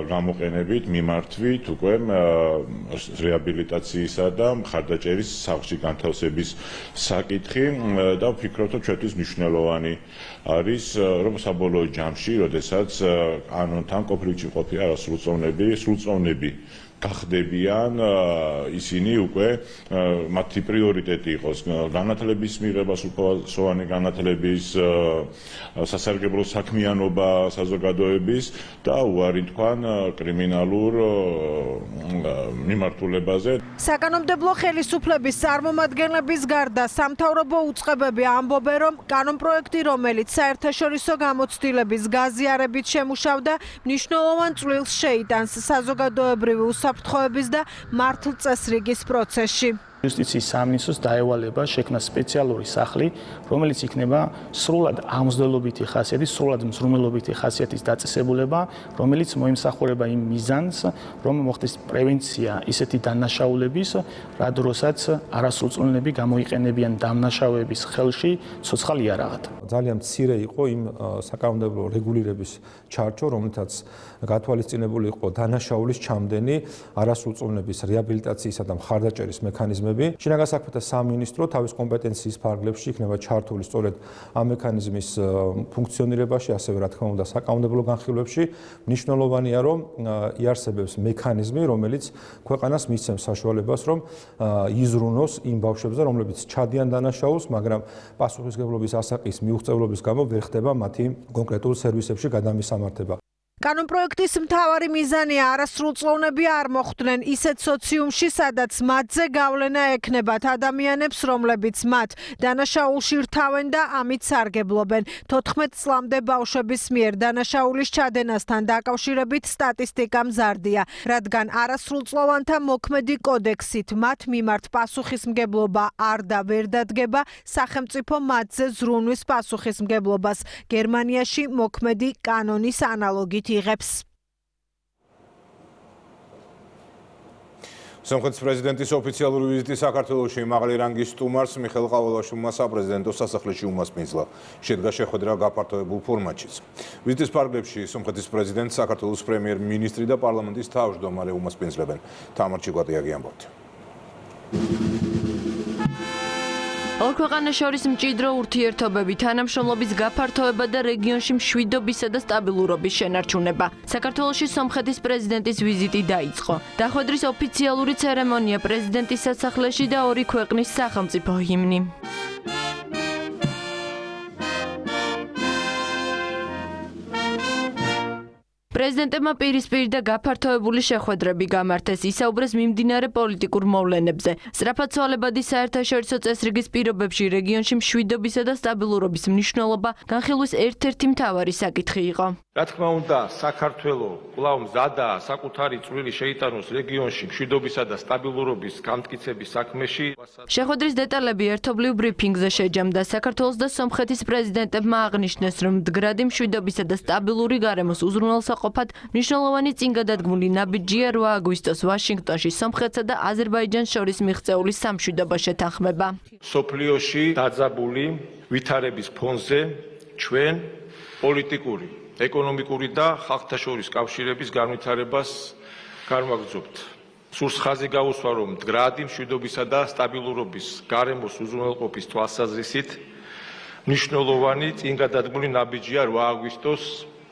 გამოყენებით მიმართვით უკვე რეაბილიტაციისა და მხარდაჭერის სახლში განთავსების საკითხი და ვფიქრობ, რომ ჩვენთვის მნიშვნელოვანი არის, რომ საბოლოო ჯამში, როდესაც კანონთან კონფლიქტში მყოფი სრულწლოვნები გახდებიან, ისინი უკვე მათი პრიორიტეტი იყოს განათლების მიღება, სრულფასოვანი განათლების, სასარგებლო საქმიანობა საზოგადოების და უარი თქვან კრიმინალურ მიმართულებაზე. საკანონმდებლო ხელისუფლების წარმომადგენლების გარდა სამთავრობო უწყებები ამბობენ, რომ კანონპროექტი, რომელიც საერთაშორისო გამოცდილების გაზიარებით შემუშავდა, მნიშვნელოვან წვლილს შეიტანს საზოგადოებრივი უსაფრთხოების და მართლწესრიგის პროცესში. იუსტიციის სამინისტროს დაევალება შექმნა სპეციალური სახლი, რომელიც იქნება სრულად აღმსდელობითი ხასიათის, სრულად მზრუნველობითი ხასიათის დაწესებულება, რომელიც მოიმსახურება იმ მიზანს, რომ მოხდეს პრევენცია ისეთი დანაშაულების, რა დროსაც არასრულწლოვნები გამოიყენებიან დამნაშავეების ხელში ცოცხალ იარაღად. ძალიან მცირე იყო იმ საკანონმდებლო რეგულირების ჩარჩო, რომელთაც გათვალისწინებული იყო დანაშაულის ჩამდენი, არასრულწლოვნების რეაბილიტაციისა და მხარდაჭერის მექანიზმები. შინაგან საქმეთა სამინისტრო თავის კომპეტენციის ფარგლებში იქნება ჩართული სწორედ ამ მექანიზმის ფუნქციონირებაში, ასევე რა თქმა უნდა საკანონმდებლო განხილვებში. მნიშვნელოვანია, რომ იარსებებს მექანიზმი, რომელიც ქვეყანას მისცემს საშუალებას, რომ იზრუნოს იმ ბავშვებზე, რომლებიც ჩადიან დანაშაულს, მაგრამ პასუხისმგებლობის ასაკის მიუღწევლობის გამო ვერ ხდება მათი კონკრეტულ სერვისებში გადამისამართება. კანონპროექტის მთავარი მიზანია არასრულწლოვნები არ მოხვდნენ ისეთ სოციუმში, სადაც მათზე გავლენა ექნებათ ადამიანებს, რომლებიც მათ დანაშაულში რთავენ და ამით სარგებლობენ. 14 წლამდე ბავშვების მიერ დანაშაულის ჩადენასთან დაკავშირებით სტატისტიკა მზარდია, რადგან არასრულწლოვანთა მოქმედი კოდექსით მათ მიმართ პასუხისმგებლობა არ და ვერ დადგება, სახელმწიფო მათზე ზრუნვის პასუხისმგებლობას გერმანიაში მოქმედი კანონის ანალოგით იღებს. სომხეთის პრეზიდენტის ოფიციალური ვიზიტი საქართველოში მაღალი რანგის სტუმარს მიხეილ ყავალაშვილმა საპრეზიდენტო სასახლეში უმასპინძლა. შედგა შეხვედრა გაფართოებულ ფორმატშიც. ვიზიტის ფარგლებში სომხეთის პრეზიდენტს საქართველოს პრემიერ-მინისტრი და პარლამენტის თავმჯდომარე უმასპინძლებენ. თამარ ჩიკვატიაგი ამბობს. ორ ქვეყანას შორის მჭიდრო ურთიერთობები, თანამშრომლობის გაფართოება და რეგიონში მშვიდობისა და სტაბილურობის შენარჩუნება. საქართველოში სომხეთის პრეზიდენტის ვიზიტი დაიწყო. დახვედრის ოფიციალური ცერემონია პრეზიდენტის სასახლეში და ორი ქვეყნის სახელმწიფო ჰიმნი. პრეზიდენტებმა პირისპირ და გაფართოებული შეხვედრები გამართეს, ისაუბრეს მიმდინარე პოლიტიკურ მოვლენებზე. სწრაფად ცვალებადი საერთაშორისო წესრიგის პირობებში რეგიონში მშვიდობისა და სტაბილურობის მნიშვნელობა განხილვის ერთ-ერთი მთავარი საკითხი იყო. რა თქმა უნდა, საქართველოს კვლავ მზადაა საკუთარი წვლილი შეიტანოს რეგიონში მშვიდობისა და სტაბილურობის განმტკიცების საქმეში. შეხვედრის დეტალები ერთობლივ ბრიფინგზე შეჯამდა. საქართველოს და სომხეთის პრეზიდენტებმა აღნიშნეს, რომ მდგრადი მშვიდობისა და სტაბილური გარემოს უზრუნველსაყოფად მნიშვნელოვანი წინგადადგმული ნაბიჯია 8 აგვისტოს ვაშინგტონში სომხეთსა და აზერბაიჯანს შორის მიღწეული სამშვიდობო შეთანხმება. სოფლიოში დაძაბული ვითარების ფონზე ჩვენ პოლიტიკური, ეკონომიკური და ხალხთა შორის კავშირების განვითარებას განვაგრძობთ. სურს ხაზი გაუსვა, რომ მდგრადი მშვიდობისა და სტაბილურობის გარემოს უზრუნველყოფის თვალსაზრისით მნიშვნელოვანი წინ გადადგმული ნაბიჯია 8 აგვისტოს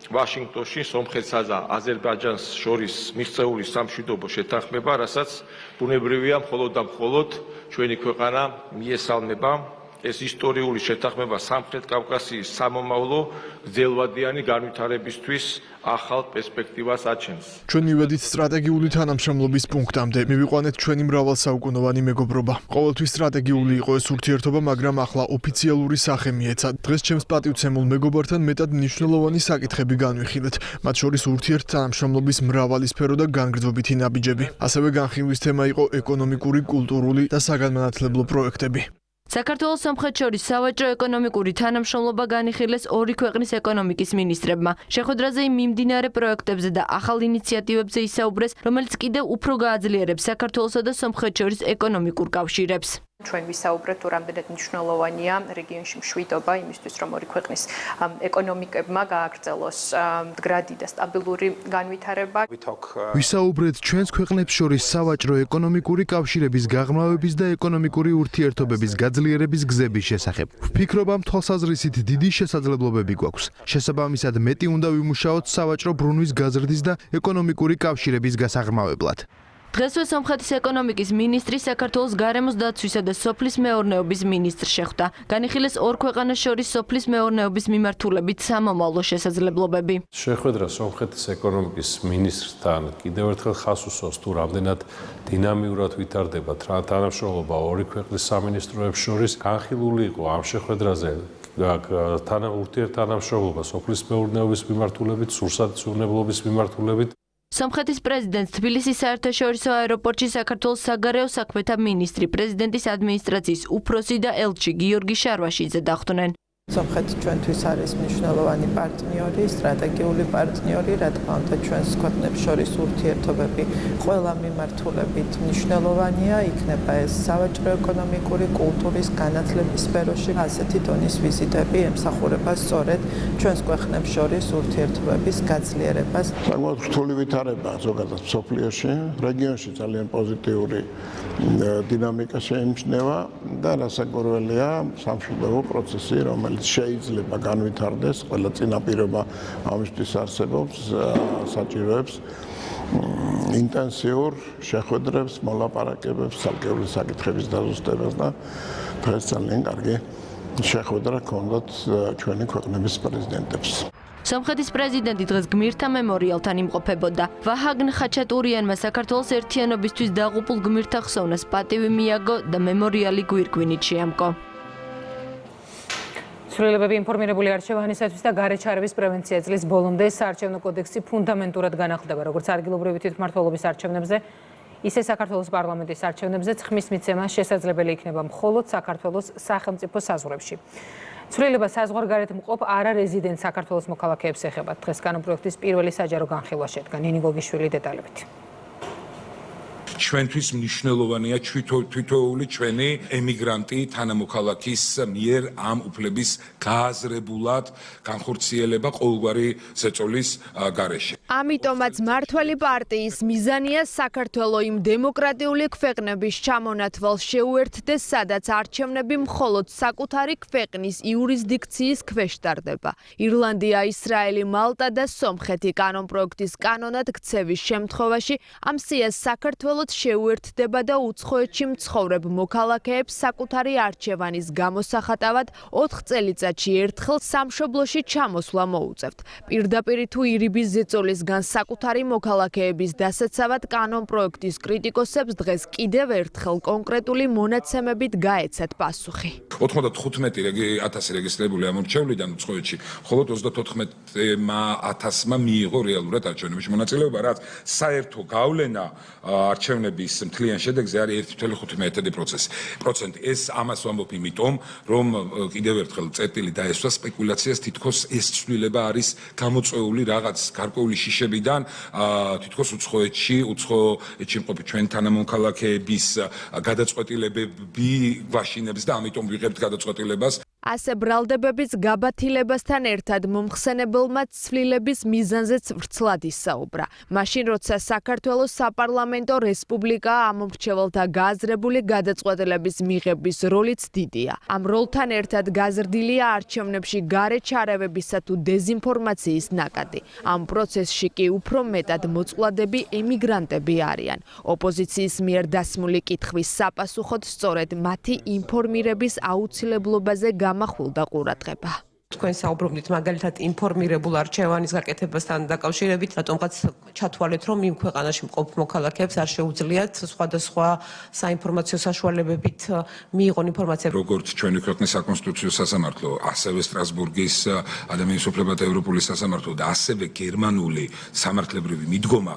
ვაშინგტონში სომხეთსა და აზერბაიჯანს შორის მიღწეული სამშვიდობო შეთანხმება, რასაც ბუნებრივია მხოლოდ და მხოლოდ ჩვენი ქვეყანა მიესალმება. ეს ისტორიული შეთანხმება სამხრეთ კავკასიის სამომავლო გრძელვადიანი განვითარებისთვის ახალ პერსპექტივას აჩენს. ჩვენ მივედით სტრატეგიული თანამშრომლობის პუნქტამდე. მივიყვანეთ ჩვენი მრავალსაუკუნოვანი მეგობრობა. ყოველთვის სტრატეგიული იყო ეს ურთიერთობა, მაგრამ ახლა ოფიციალური სახე მიეცა. დღეს ჩემს პატივცემულ მეგობართან მეტად მნიშვნელოვანი საკითხები განვიხილეთ. მათ შორის ურთიერთთანამშრომლობის მრავალი სფერო და განგრძობითი ნაბიჯები. ასევე განხილვის თემა იყო ეკონომიკური, კულტურული და საგანმანათლებლო პროექტები. საქართველოს სომხეთს შორის სავაჭრო ეკონომიკური თანამშრომლობა განიხილეს ორი ქვეყნის ეკონომიკის მინისტრებმა. შეხვედრაზე იმ მიმდინარე პროექტებზე და ახალ ინიციატივებზე ისაუბრეს, რომელიც კიდევ უფრო გააძლიერებს საქართველოსა და სომხეთს შორის ეკონომიკურ კავშირებს. ჩვენ ვისაუბრეთ, თუ რამდენად მნიშვნელოვანია რეგიონში მშვიდობა იმისთვის, რომ ორი ქვეყნის ეკონომიკებმა გააგრძელოს მდგრადი და სტაბილური განვითარება. ვისაუბრეთ ჩვენს ქვეყნებს შორის სავაჭრო ეკონომიკური კავშირების გაღრმავების და ეკონომიკური ურთიერთობების გაძლიერების გზების შესახებ. ვფიქრობ, ამ თვალსაზრისით დიდი შესაძლებლობები გვაქვს. შესაბამისად, მეტი უნდა ვიმუშაოთ სავაჭრო ბრუნვის გაზრდის და ეკონომიკური კავშირების გასაღრმავებლად. დღესვე სომხეთის ეკონომიკის მინისტრი საქართველოს გარემოს დაცვისა და სოფლის მეურნეობის მინისტრს შეხვდა. განიხილეს ორ ქვეყანას შორის სოფლის მეურნეობის მიმართულებით სამომავლო შესაძლებლობები. შეხვედრა სომხეთის ეკონომიკის მინისტრთან კიდევ ერთხელ ხაზს უსვამს, თუ რამდენად დინამიურად ვითარდება თანამშრომლობა ორი ქვეყნის სამინისტროებს შორის. განხილული იყო ამ შეხვედრაზე ურთიერთთანამშრომლობა სოფლის მეურნეობის მიმართულებით, სურსათმცურნებლობის მიმართულებით. სომხეთის პრეზიდენტს თბილისის საერთაშორისო აეროპორტში საქართველოს საგარეო საქმეთა მინისტრი, პრეზიდენტის ადმინისტრაციის უფროსი და ელჩი გიორგი შარვაშიძე დახვდნენ. სომხეთი ჩვენთვის არის მნიშვნელოვანი პარტნიორი, სტრატეგიული პარტნიორი, რა თქმა უნდა ჩვენს ქვეყნებს შორის ურთიერთობები ყველა მიმართულებით მნიშვნელოვანია, იქნება ეს სავაჭრო ეკონომიკური, კულტურის, განათლების სფეროში. ასეთი დონის ვიზიტები ემსახურება სწორედ ჩვენს ქვეყნებს შორის ურთიერთობების გაძლიერებას. საკმაოდ რთული ვითარება ზოგადად მსოფლიოში, რეგიონში ძალიან პოზიტიური დინამიკა შეიმჩნევა და რასაკვირველია სამშვიდობო პროცესი, რომელიც შეიძლება განვითარდეს, ყველა წინაპირობა ამისთვის არსებობს, საჭიროებს ინტენსიურ შეხვედრებს, მოლაპარაკებებს, ცალკეული საკითხების დაზუსტებას და დღეს ძალიან კარგი შეხვედრა ჰქონდათ ჩვენი ქვეყნების პრეზიდენტებს. სომხეთის პრეზიდენტი დღეს გმირთა მემორიალთან იმყოფებოდა. ვაჰაგნ ხაჩატურიანმა საქართველოს ერთიანობისთვის დაღუპულ გმირთა ხსოვნას პატივი მიაგო და მემორიალი გვირგვინით შეამკო. ცვლილებები ინფორმირებული არჩევანისათვის და გარეჩარების პრევენცია წლის ბოლომდე საარჩევნო კოდექსი ფუნდამენტურად განახლდება, როგორც ადგილობრივი თვითმმართველობის არჩევნებზე, ისე საქართველოს პარლამენტის არჩევნებზეც ხმის მიცემა შესაძლებელი იქნება მხოლოდ საქართველოს სახელმწიფო საზღვრებში. ცვლილება საზღვარგარეთ მყოფ არარეზიდენტ საქართველოს მოქალაქეებს ეხება. დღეს კანონპროექტის პირველი საჯარო განხილვა შედგა. ნინი გოგიშვილი დეტალებით. ჩვენთვის მნიშვნელოვანია თვითოეული ჩვენი ემიგრანტი თანამოქალაქის მიერ ამ უფლების გააზრებულად განხორციელება ყოველგვარი ზეწოლის გარეშე. ამიტომაც მართველი პარტიის მიზანია საქართველოს იმ დემოკრატიული ქვეყნების ჩამონათვალს შეუერთდეს, სადაც არჩევნები მხოლოდ საკუთარი ქვეყნის იურისდიქციის ქვეშ ტარდება. ირლანდია, ისრაელი, მალტა და სომხეთი კანონპროექტის კანონად ქცევის შემთხვევაში ამ სიას საქართველოს შეუერთდება და უცხოეთში მცხოვრებ მოქალაქეებს საკუთარი არჩევანის გამოსახატავად 4 წელიწადში ერთხელ სამშობლოში ჩამოსვლა მოუწევთ. პირდაპირ თუ ირიბის ზეწოლისგან საკუთარი მოქალაქეების დასაცავად კანონპროექტის კრიტიკოსებს დღეს კიდევ ერთხელ კონკრეტული მონაცემებით გაეცათ პასუხი. 95,000 რეგისტრირებული ამორჩევლიდან უცხოეთში მხოლოდ 34,000-მა მიიღო რეალურად არჩევნებში მონაწილეობა, რაც საერთო გავლენა არჩევნების მთლიან შედეგზე არის 1,5%. ეს ამას ვამბობ იმიტომ, რომ კიდევ ერთხელ წერტილი დაესვა სპეკულაციას, თითქოს ეს ცვლილება არის გამოწვეული რაღაც გარკვეული შიშებიდან, თითქოს უცხოეთში მყოფი ჩვენ თანამოქალაქეების გადაწყვეტილებები გვაშინებს და ამიტომ ვიღებთ გადაწყვეტილებას. ასე ბრალდებების გაბათილებასთან ერთად მომხსენებელმა ცვლილების მიზანზეც ვრცლად ისაუბრა. მაშინ, როცა საქართველოს საპარლამენტო რესპუბლიკაა ამომრჩეველთა გააზრებული გადაწყვეტილების მიღების როლიც დიდია. ამ როლთან ერთად გაზრდილია არჩევნებში გარე ჩარევებისა თუ დეზინფორმაციის ნაკადი. ამ პროცესში კი უფრო მეტად მოწყვლადები ემიგრანტები არიან. ოპოზიციის მიერ დასმული კითხვის საპასუხოდ სწორედ მათი ინფორმირების აუცილებლობაზე გამახვილდა ყურადღება. თქვენ საუბრობთ მაგალითად ინფორმირებულ არჩევანის გაკეთებასთან დაკავშირებით, რატომღაც ჩათვალეთ, რომ იმ ქვეყანაში მყოფ მოქალაქეებს არ შეუძლიათ სხვადასხვა საინფორმაციო საშუალებებით მიიღონ ინფორმაცია. როგორც ჩვენი ქვეყნის საკონსტიტუციო სასამართლო, ასევე სტრასბურგის ადამიანის უფლებათა ევროპული სასამართლო და ასევე გერმანული სამართლებრივი მიდგომა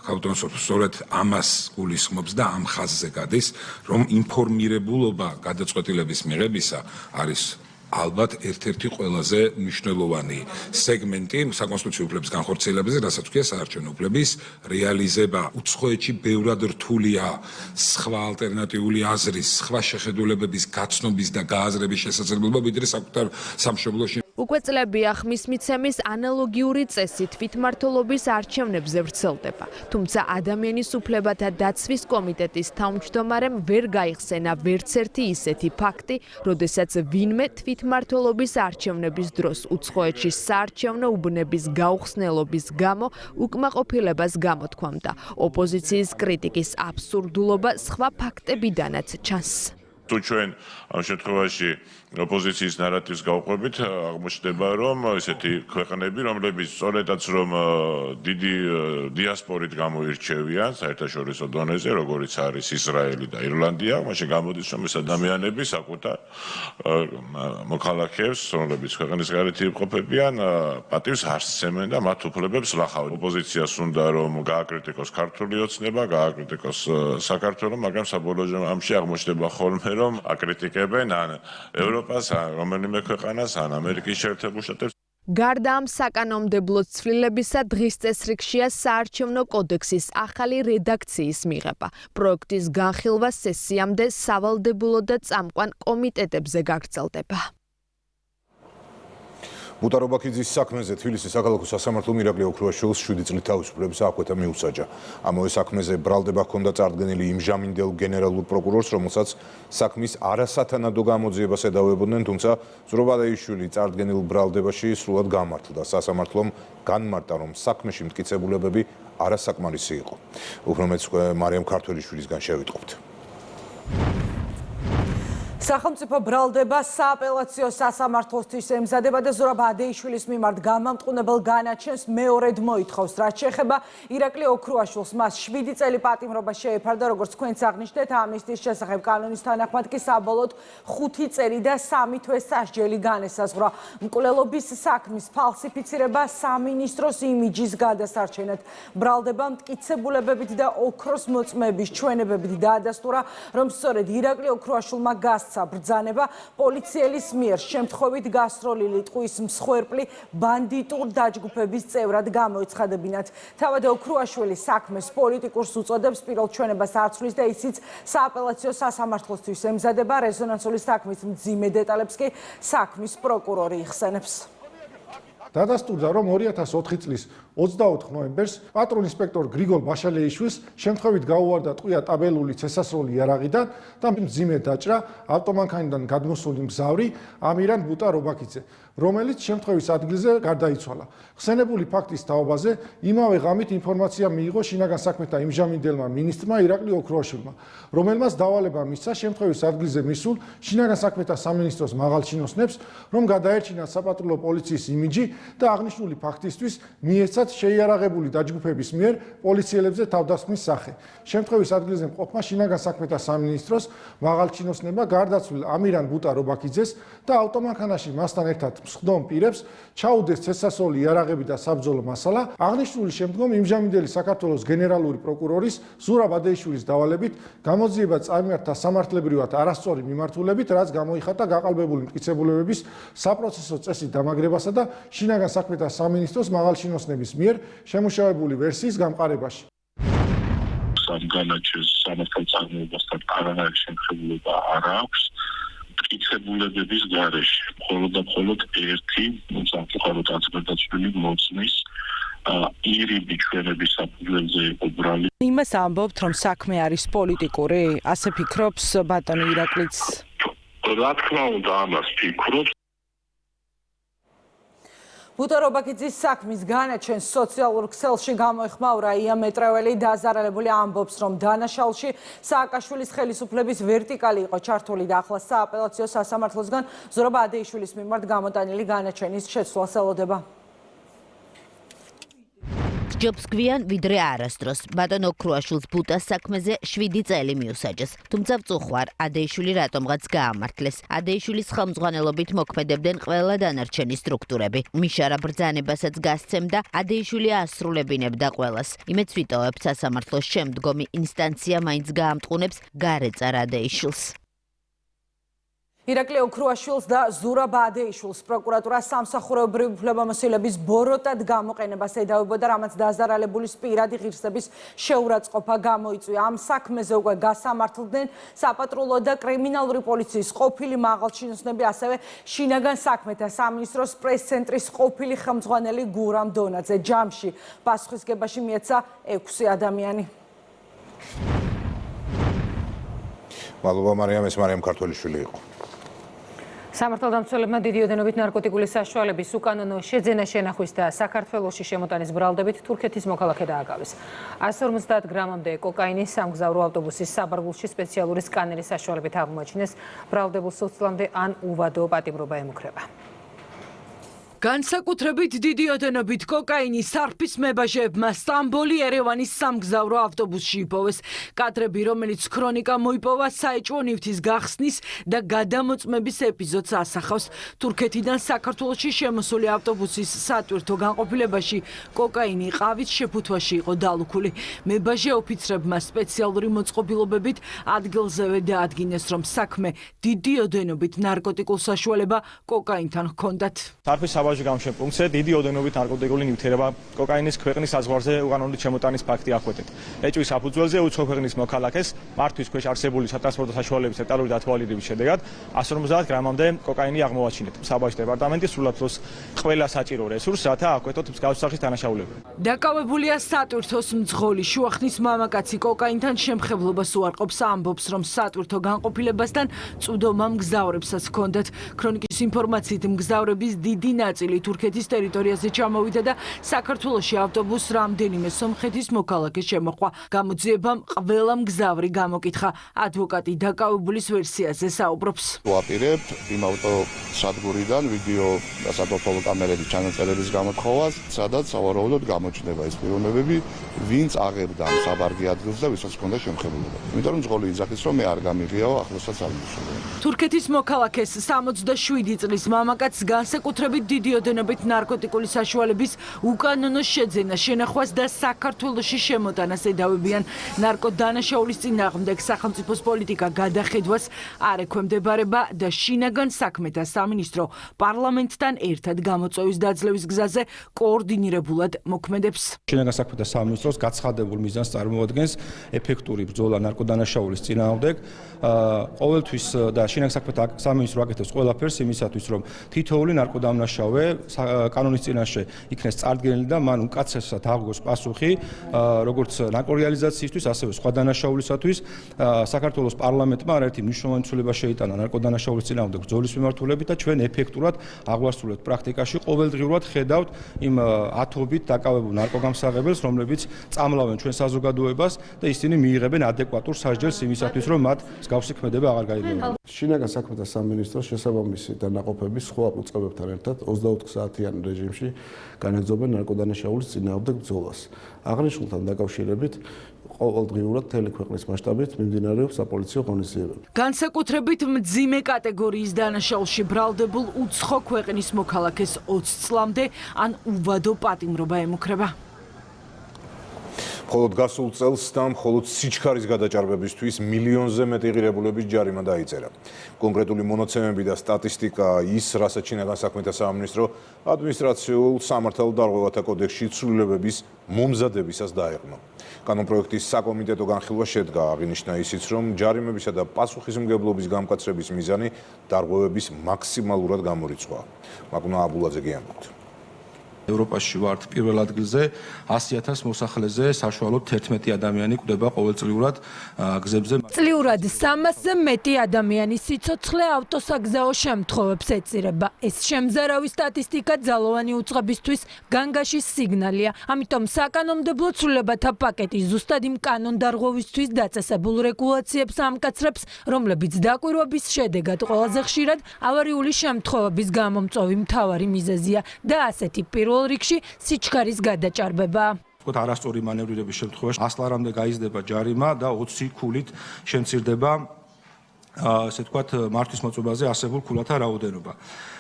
სწორედ ამას გულისხმობს და ამ ხაზზე გადის, რომ ინფორმირებულობა გადაწყვეტილების მიღებისა არის ალბათ ერთ-ერთი ყველაზე მნიშვნელოვანი სეგმენტი საკონსტიტუციო უფლების განხორციელებაზე, რასაც ქვია საარჩევნო უფლების რეალიზება. უცხოეთში ბევრად რთულია სხვა ალტერნატიული აზრის, სხვა შეხედულებების გაცნობის და გააზრების შესაძლებლობა, ვიდრე საკუთარ სამშობლოში. უკვე წლებია ხმის მიცემის ანალოგიური წესი თვითმმართველობის არჩევნებზე ვრცელდება. თუმცა ადამიანის უფლებათა დაცვის კომიტეტის თავმჯდომარემ ვერ გაიხსენა ვერც ერთი ისეთი ფაქტი, როდესაც ვინმე თვითმმართველობის არჩევნების დროს უცხოეთში საარჩევნო უბნების გაუხსნელობის გამო უკმაყოფილებას გამოთქვამდა. ოპოზიციის კრიტიკის აბსურდულობა სხვა ფაქტებიდანაც ჩანს. თუ ჩვენ ამ შემთხვევაში ოპოზიციის ნარატივს გავყვებით, აღმოჩნდება, რომ ესეთი ქვეყნები, რომლებიც სწორედაც რომ დიდი დიასპორით გამოირჩევიან საერთაშორისო დონეზე, როგორიც არის ისრაელი და ირლანდია, მაშინ გამოდის, რომ ეს ადამიანები საკუთარ მოქალაქეებს, რომლებიც ქვეყნის გარეთ იმყოფებიან, პატივს არ სცემენ და მათ უფლებებს ლახავენ. ოპოზიციას უნდა რომ გააკრიტიკოს ქართული ოცნება, გააკრიტიკოს საქართველო, მაგრამ საბოლოო ჯამში აღმოჩნდება ხოლმე, რომ აკრიტიკებენ ან ევროპას, ან რომელიმე ქვეყანას, ან ამერიკის შეერთებულ შტატებს. გარდა ამ საკანონმდებლო ცვლილებისა, დღის წესრიგშია საარჩევნო კოდექსის ახალი რედაქციის მიღება. პროექტის განხილვა სესიამდე სავალდებულო და წამყვან კომიტეტებზე გაგრძელდება. მუტა რობაქიძის საქმეზე თბილისის საქალაქო სასამართლომ ირაკლი ოქრუაშვილს 7 წლით თავისუფლების აღკვეთა მიუსაჯა. ამავე საქმეზე ბრალდება ჰქონდა წარდგენილი იმჟამინდელ გენერალურ პროკურორს, რომელსაც საქმის არასათანადო გამოძიებას ედავებოდნენ, თუმცა ზურაბადეიშვილი წარდგენილ ბრალდებაში სრულად გამართლდა. სასამართლომ განმარტა, რომ საქმეში მტკიცებულებები არასაკმარისი იყო. უფრო მეც მარიამ ქართველიშვილისგან შევიტყობთ. სახელმწიფო ბრალდება სააპელაციო სასამართლოსთვის ემზადება და ზურაბ ადეიშვილის მიმართ გამამტყუნებელ განაჩენს მეორედ მოითხოვს. რაც შეეხება ირაკლი ოქრუაშვილს, მას 7 წელი პატიმრობა შეეფარდა, როგორც თქვენც აღნიშნეთ, ამნისტიის შესახებ კანონის თანახმად კი საბოლოოდ 5 წელი და 3 თვეს სასჯელი განესაზღვრა. მკვლელობის საქმის ფალსიფიცირება სამინისტროს იმიჯის გადასარჩენად. ბრალდება მტკიცებულებებით და ოქროს მოწმების ჩვენებებით დაადასტურა, რომ სწორედ ირაკლი ოქრუაშვილმა გასცა ბრძანება პოლიციელის მიერ შემთხვევით გასროლილი ტყუის მსხვერპლი ბანდიტურ დაჯგუფების წევრად გამოეცხადებინათ. თავად ოქრუაშვილი საქმეს პოლიტიკურს უწოდებს, პირველ ჩვენებას არ ცვლის და ისიც სააპელაციო სასამართლოსთვის ემზადება. რეზონანსული საქმის მძიმე დეტალებს კი საქმის პროკურორი იხსენებს. დადასტურდა, რომ 2004 წლის 24 ნოემბერს პატრულ-ინსპექტორ გრიგოლ ბაშალეიშვილს შემთხვევით გაუვარდა ტყვია ტაბელული ცესასროლი იარაღიდან და მძიმე დაჭრა ავტომანქანიდან გადმოსული მგზავრი ამირან ბუტა რობაქიძე, რომელიც შემთხვევის ადგილზე გარდაიცვალა. ხსენებული ფაქტის თაობაზე იმავე ღამით ინფორმაცია მიიღო შინაგან საქმეთა იმჟამინდელმა მინისტრმა ირაკლი ოქრუაშვილმა, რომელმაც დავალება მისცა შემთხვევის ადგილზე მისულ შინაგან საქმეთა სამინისტროს მაღალ ჩინოსნებს, რომ გადაერჩინათ საპატრულო პოლიციის იმიჯი და აღნიშნული ფაქტისთვის მიეცათ შეიარაღებული დაჯგუფების მიერ პოლიციელებზე თავდასხმის სახე. შემთხვევის ადგილზე მყოფმა შინაგან საქმეთა სამინისტროს მაღალ ჩინოსნებმა გარდაცვლილ ამირან ბუტა რობაქიძეს და ავტომანქანაში მასთან ერთად მსხდომ პირებს ჩაუდეს ცესასროლი იარაღები და საბრძოლო მასალა. აღნიშნული შემდგომ იმჟამინდელი საქართველოს გენერალური პროკურორის ზურაბ ადეიშვილის დავალებით გამოძიება წამოიართა სამართლებრივად არასწორი მიმართულებით, რაც გამოიხატა გაყალბებული მტკიცებულებების საპროცესო წესის დამაგრებასა და შინაგან საქმეთა სამინისტროს მაღალჩინოსნების მიერ შემუშავებული ვერსიის გამყარებაში. განაჩენს სამართალ წარმოებასთან არანაირი შემხედველობა არ აქვს მტკიცებულებების გარეშე. მხოლოდ და მხოლოდ ერთი სამწუხაროდ აზრდაცვლილი მოწმის ირიბი ჩვენების საფუძველზე იყო ბრალი. იმას ამბობთ, რომ საქმე არის პოლიტიკური? ასე ფიქრობს ბატონი ირაკლიც? რა თქმა უნდა, ამას ფიქრობს. ბუტო რობაქიძის საქმის განაჩენს სოციალურ ქსელში გამოეხმაურა ია მეტრეველი. დაზარალებული ამბობს, რომ დანაშაულში სააკაშვილის ხელისუფლების ვერტიკალი იყო ჩართული და ახლა სააპელაციო სასამართლოსგან ზურაბ ადეიშვილის მიმართ გამოტანილი განაჩენის შეცვლას ელოდება. ჯობს გვიან ვიდრე არასდროს. ბატონ ოქრუაშვილს ბუტას საქმეზე 7 წელი მიუსაჯეს. თუმცა ვწუხვარ, ადეიშვილი რატომღაც გაამართლეს. ადეიშვილის ხელმძღვანელობით მოქმედებდნენ ყველა დანარჩენი სტრუქტურები. მიშარა ბრძანებასაც გასცემდა, ადეიშვილი ასრულებინებდა ყველას. იმედს ვიტოვებ, სასამართლოს შემდგომი ინსტანცია მაინც გაამტყუნებს გარეწარ ადეიშვილს. ირაკლი ოქრუაშვილს და ზურაბ ადეიშვილს პროკურატურა სამსახურეობრივი უფლებამოსილების ბოროტად გამოყენებას ედავებოდა, რამაც დაზარალებულის პირადი ღირსების შეურაცხყოფა გამოიწვია. ამ საქმეზე უკვე გასამართლდნენ საპატრულო და კრიმინალური პოლიციის ყოფილი მაღალჩინოსნები, ასევე შინაგან საქმეთა სამინისტროს პრეს-ცენტრის ყოფილი ხელმძღვანელი გურამ დონაძე. ჯამში პასუხისგებაში მიეცა 6 ადამიანი. მადლობა მარიამ, ეს მარიამ ქართველიშვილი იყო. სამართალდამცველებმა დიდი ოდენობით ნარკოტიკული საშუალების უკანონო შეძენა შენახვის და საქართველოში შემოტანის ბრალდებით თურქეთის მოქალაქე დააკავეს. 150 გრამამდე კოკაინი სამგზავრო ავტობუსის საბარგულში სპეციალური სკანერის საშუალებით აღმოაჩინეს. ბრალდებულს უცლამდე ან უვადო პატიმრობა ემუქრება. განსაკუთრებით დიდი ოდენობით კოკაინი სარფის მებაჟეებმა სტამბოლი ერევანის სამგზავრო ავტობუსში იპოვეს. კადრები, რომელიც ქრონიკა მოიპოვა საეჭვო ნივთის გახსნის და გადამოწმების ეპიზოდს ასახავს. თურქეთიდან საქართველოში შემოსული ავტობუსის სატვირთო განყოფილებაში კოკაინი ყავის შეფუთვაში იყო დალუქული. მებაჟე ოფიცრებმა სპეციალური მოწყობილობებით ადგილზევე დაადგინეს, რომ საქმე დიდი ოდენობით ნარკოტიკულ საშუალება კოკაინთან ჰქონდათ. საბაჟო გამშვენ პუნქტზე დიდი ოდენობით ნარკოტიკული ნივთიერება კოკაინის ქვეყნის საზღვარზე უკანონოდ შემოტანის ფაქტი აღკვეთეთ. ეჭვის საფუძველზე უცხო ქვეყნის მოქალაქეს მართვის ქვეშ არსებული სატრანსპორტო საშუალების დეტალური დათვალიერების შედეგად 150 გრამამდე კოკაინი აღმოაჩინეთ. საბაჟო დეპარტამენტი სრულად ფლობს ყველა საჭირო რესურსს, რათა აკვეთოთ მსგავსი სახის დანაშაულებები. დაკავებულია სატვირთოს მძღოლი. შუახნის მამაკაცი კოკაინთან შემხებლობას უარყოფს, ამბობს, რომ სატვირთო განყოფილებასთან წვდომა მგზავრებსაც ჰქონდათ. ქრონიკის ინფორმაციით მგზავრების დიდი ნაწილი თურქეთის ტერიტორიაზე ჩამოვიდა და საქართველოში ავტობუსს რამდენიმე სომხეთის მოქალაქე შემოჰყვა. გამოძიებამ ყველა მგზავრი გამოკითხა. ადვოკატი დაკავებულის ვერსიაზე საუბრობს. ვაპირებ იმ ავტოსადგურიდან ვიდეო და სათოფლო კამერების ჩანაწერების გამოთხოვას, სადაც სავარაუდოდ გამოჩნდება ეს პიროვნებები, ვინც აღებდა ამ საბარგი ადგილს და ვისაც ჰქონდა შემხებულება. იმიტომ რომ ძღოლი იძახის, რომ მე არ გამიღიაო, ახლოსაც არ მისულე. თურქეთის მოქალაქეს 67 წლის მამაკაცს განსაკუთრებით დიდი ოდენობით ნარკოტიკული საშუალების უკანონო შეძენა შენახვას და საქართველოში შემოტანას ედავებიან. ნარკოდანაშაულის წინააღმდეგ სახელმწიფოს პოლიტიკა გადახედვას არ ექვემდებარება და შინაგან საქმეთა სამინისტრო პარლამენტთან ერთად გამოწვევის დაძლევის გზაზე კოორდინირებულად მოქმედებს. შინაგან საქმეთა სამინისტროს გაცხადებულ მიზანს წარმოადგენს ეფექტური ბრძოლა ნარკოდანაშაულის წინააღმდეგ. ყოველთვის და შინაგან საქმეთა სამინისტრო აკეთებს ყველაფერს იმისათვის, რომ თითოეული ნარკოდანაშავე კანონის წინაშე იქნეს წარდგენილი და მან უკაცესად აღგოს პასუხი როგორც ნარკორეალიზაციისთვის, ასევე სხვა დანაშაულისათვის. საქართველოს პარლამენტმა არაერთი მნიშვნელოვანი ცვლილება შეიტანა ნარკოდანაშაულის წინააღმდეგ ბრძოლის მიმართულებით და ჩვენ ეფექტურად აღვასრულებთ პრაქტიკაში. ყოველდღიურად ხედავთ იმ ათობით დაკავებულ ნარკოგამსაღებელს, რომლებიც წამლავენ ჩვენ საზოგადოებას და ისინი მიიღებენ ადეკვატურ სასჯელს იმისათვის, რომ მათ მსგავსი ქმედება აღარ გაიგონებინათ. შინაგან საქმეთა სამინისტროს შესაბამისი დანაყოფების სხვა მოწყობებთან ერთად 24 საათიან რეჟიმში განაგრძობენ ნარკოდანაშაულის წინააღმდეგ ბრძოლას. აღნიშნულთან დაკავშირებით ყოველდღიურად მთელი ქვეყნის მასშტაბით მიმდინარეობს საპოლიციო ღონისძიებები. განსაკუთრებით მძიმე კატეგორიის დანაშაულში ბრალდებულ უცხო ქვეყნის მოქალაქეს 20 წლამდე ან უვადო პატიმრობა ემუქრება. მხოლოდ გასულ წელს და მხოლოდ სიჩქარის გადაჭარბებისთვის მილიონზე მეტი ღირებულების ჯარიმა დაიწერა. კონკრეტული მონაცემები და სტატისტიკა ის, რასაც შინაგან საქმეთა სამინისტრო ადმინისტრაციულ სამართალდარღვევათა კოდექსში ცვლილებების მომზადებისას დაეყო. კანონპროექტის საკომიტეტო განხილვა შედგა, აღინიშნა ისიც, რომ ჯარიმებისა და პასუხისმგებლობის გამკაცრების მიზანი დარღვევების მაქსიმალურად გამორიცხვა. მაკუნა აბულაძე ამბობს. ევროპაში ვართ პირველ ადგილზე 100,000 მოსახლეზე საშუალოდ 11 ადამიანი კვდება ყოველწლიურად გზებზე. წლიურად 300-ზე მეტი ადამიანის სიცოცხლე ავტოსაგზაო შემთხვევებს ეწირება. ეს შემზარავი სტატისტიკა ძალოვანი უწყებისთვის განგაშის სიგნალია. ამიტომ საკანონმდებლო ცვლილებათა პაკეტი ზუსტად იმ კანონდარღვევისთვის დაწესებულ რეგულაციებს ამკაცრებს, რომლებიც დაკვირვების შედეგად ყველაზე ხშირად ავარიული შემთხვევების გამომწვევი მთავარი მიზეზია და ასეთი პირველ რიგში სიჩქარის გადაჭარბება. არასწორი მანევრირების შემთხვევაში 100 ლარამდე გაიზრდება ჯარიმა და 20 ქულით შემცირდება ასე ვთქვათ მართვის მოწმობაზე არსებულ ქულათა რაოდენობა.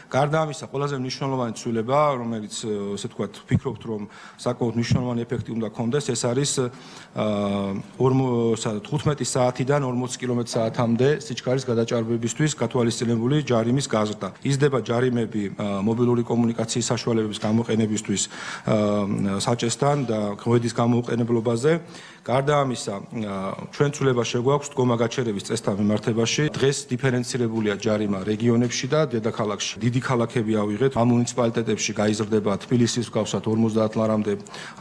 გარდა ამისა, ყველაზე მნიშვნელოვანი ცვლილება, რომელიც ასე ვთქვათ, ვფიქრობთ, რომ საკმაოდ მნიშვნელოვანი ეფექტი უნდა ჰქონდეს, ეს არის 15 საათიდან 40 კმ/სთ-მდე სიჩქარის გადაჭარბებისთვის გათვალისწინებული ჯარიმის გაზრდა. იზრდება ჯარიმები მობილური კომუნიკაციის საშუალებების გამოყენებისთვის საჭესთან და ღვედის გამოუყენებლობაზე. გარდა ამისა, ჩვენ ცვლილება შეგვაქვს დგომა გაჩერების წესთან მიმართებაში. დღეს დიფერენცირებულია ჯარიმა რეგიონებში და დედაქალაქში. დიდი ქალაქები ავიღეთ, ამ მუნიციპალიტეტებში გაიზრდება თბილისის მსგავსად 50 ლარამდე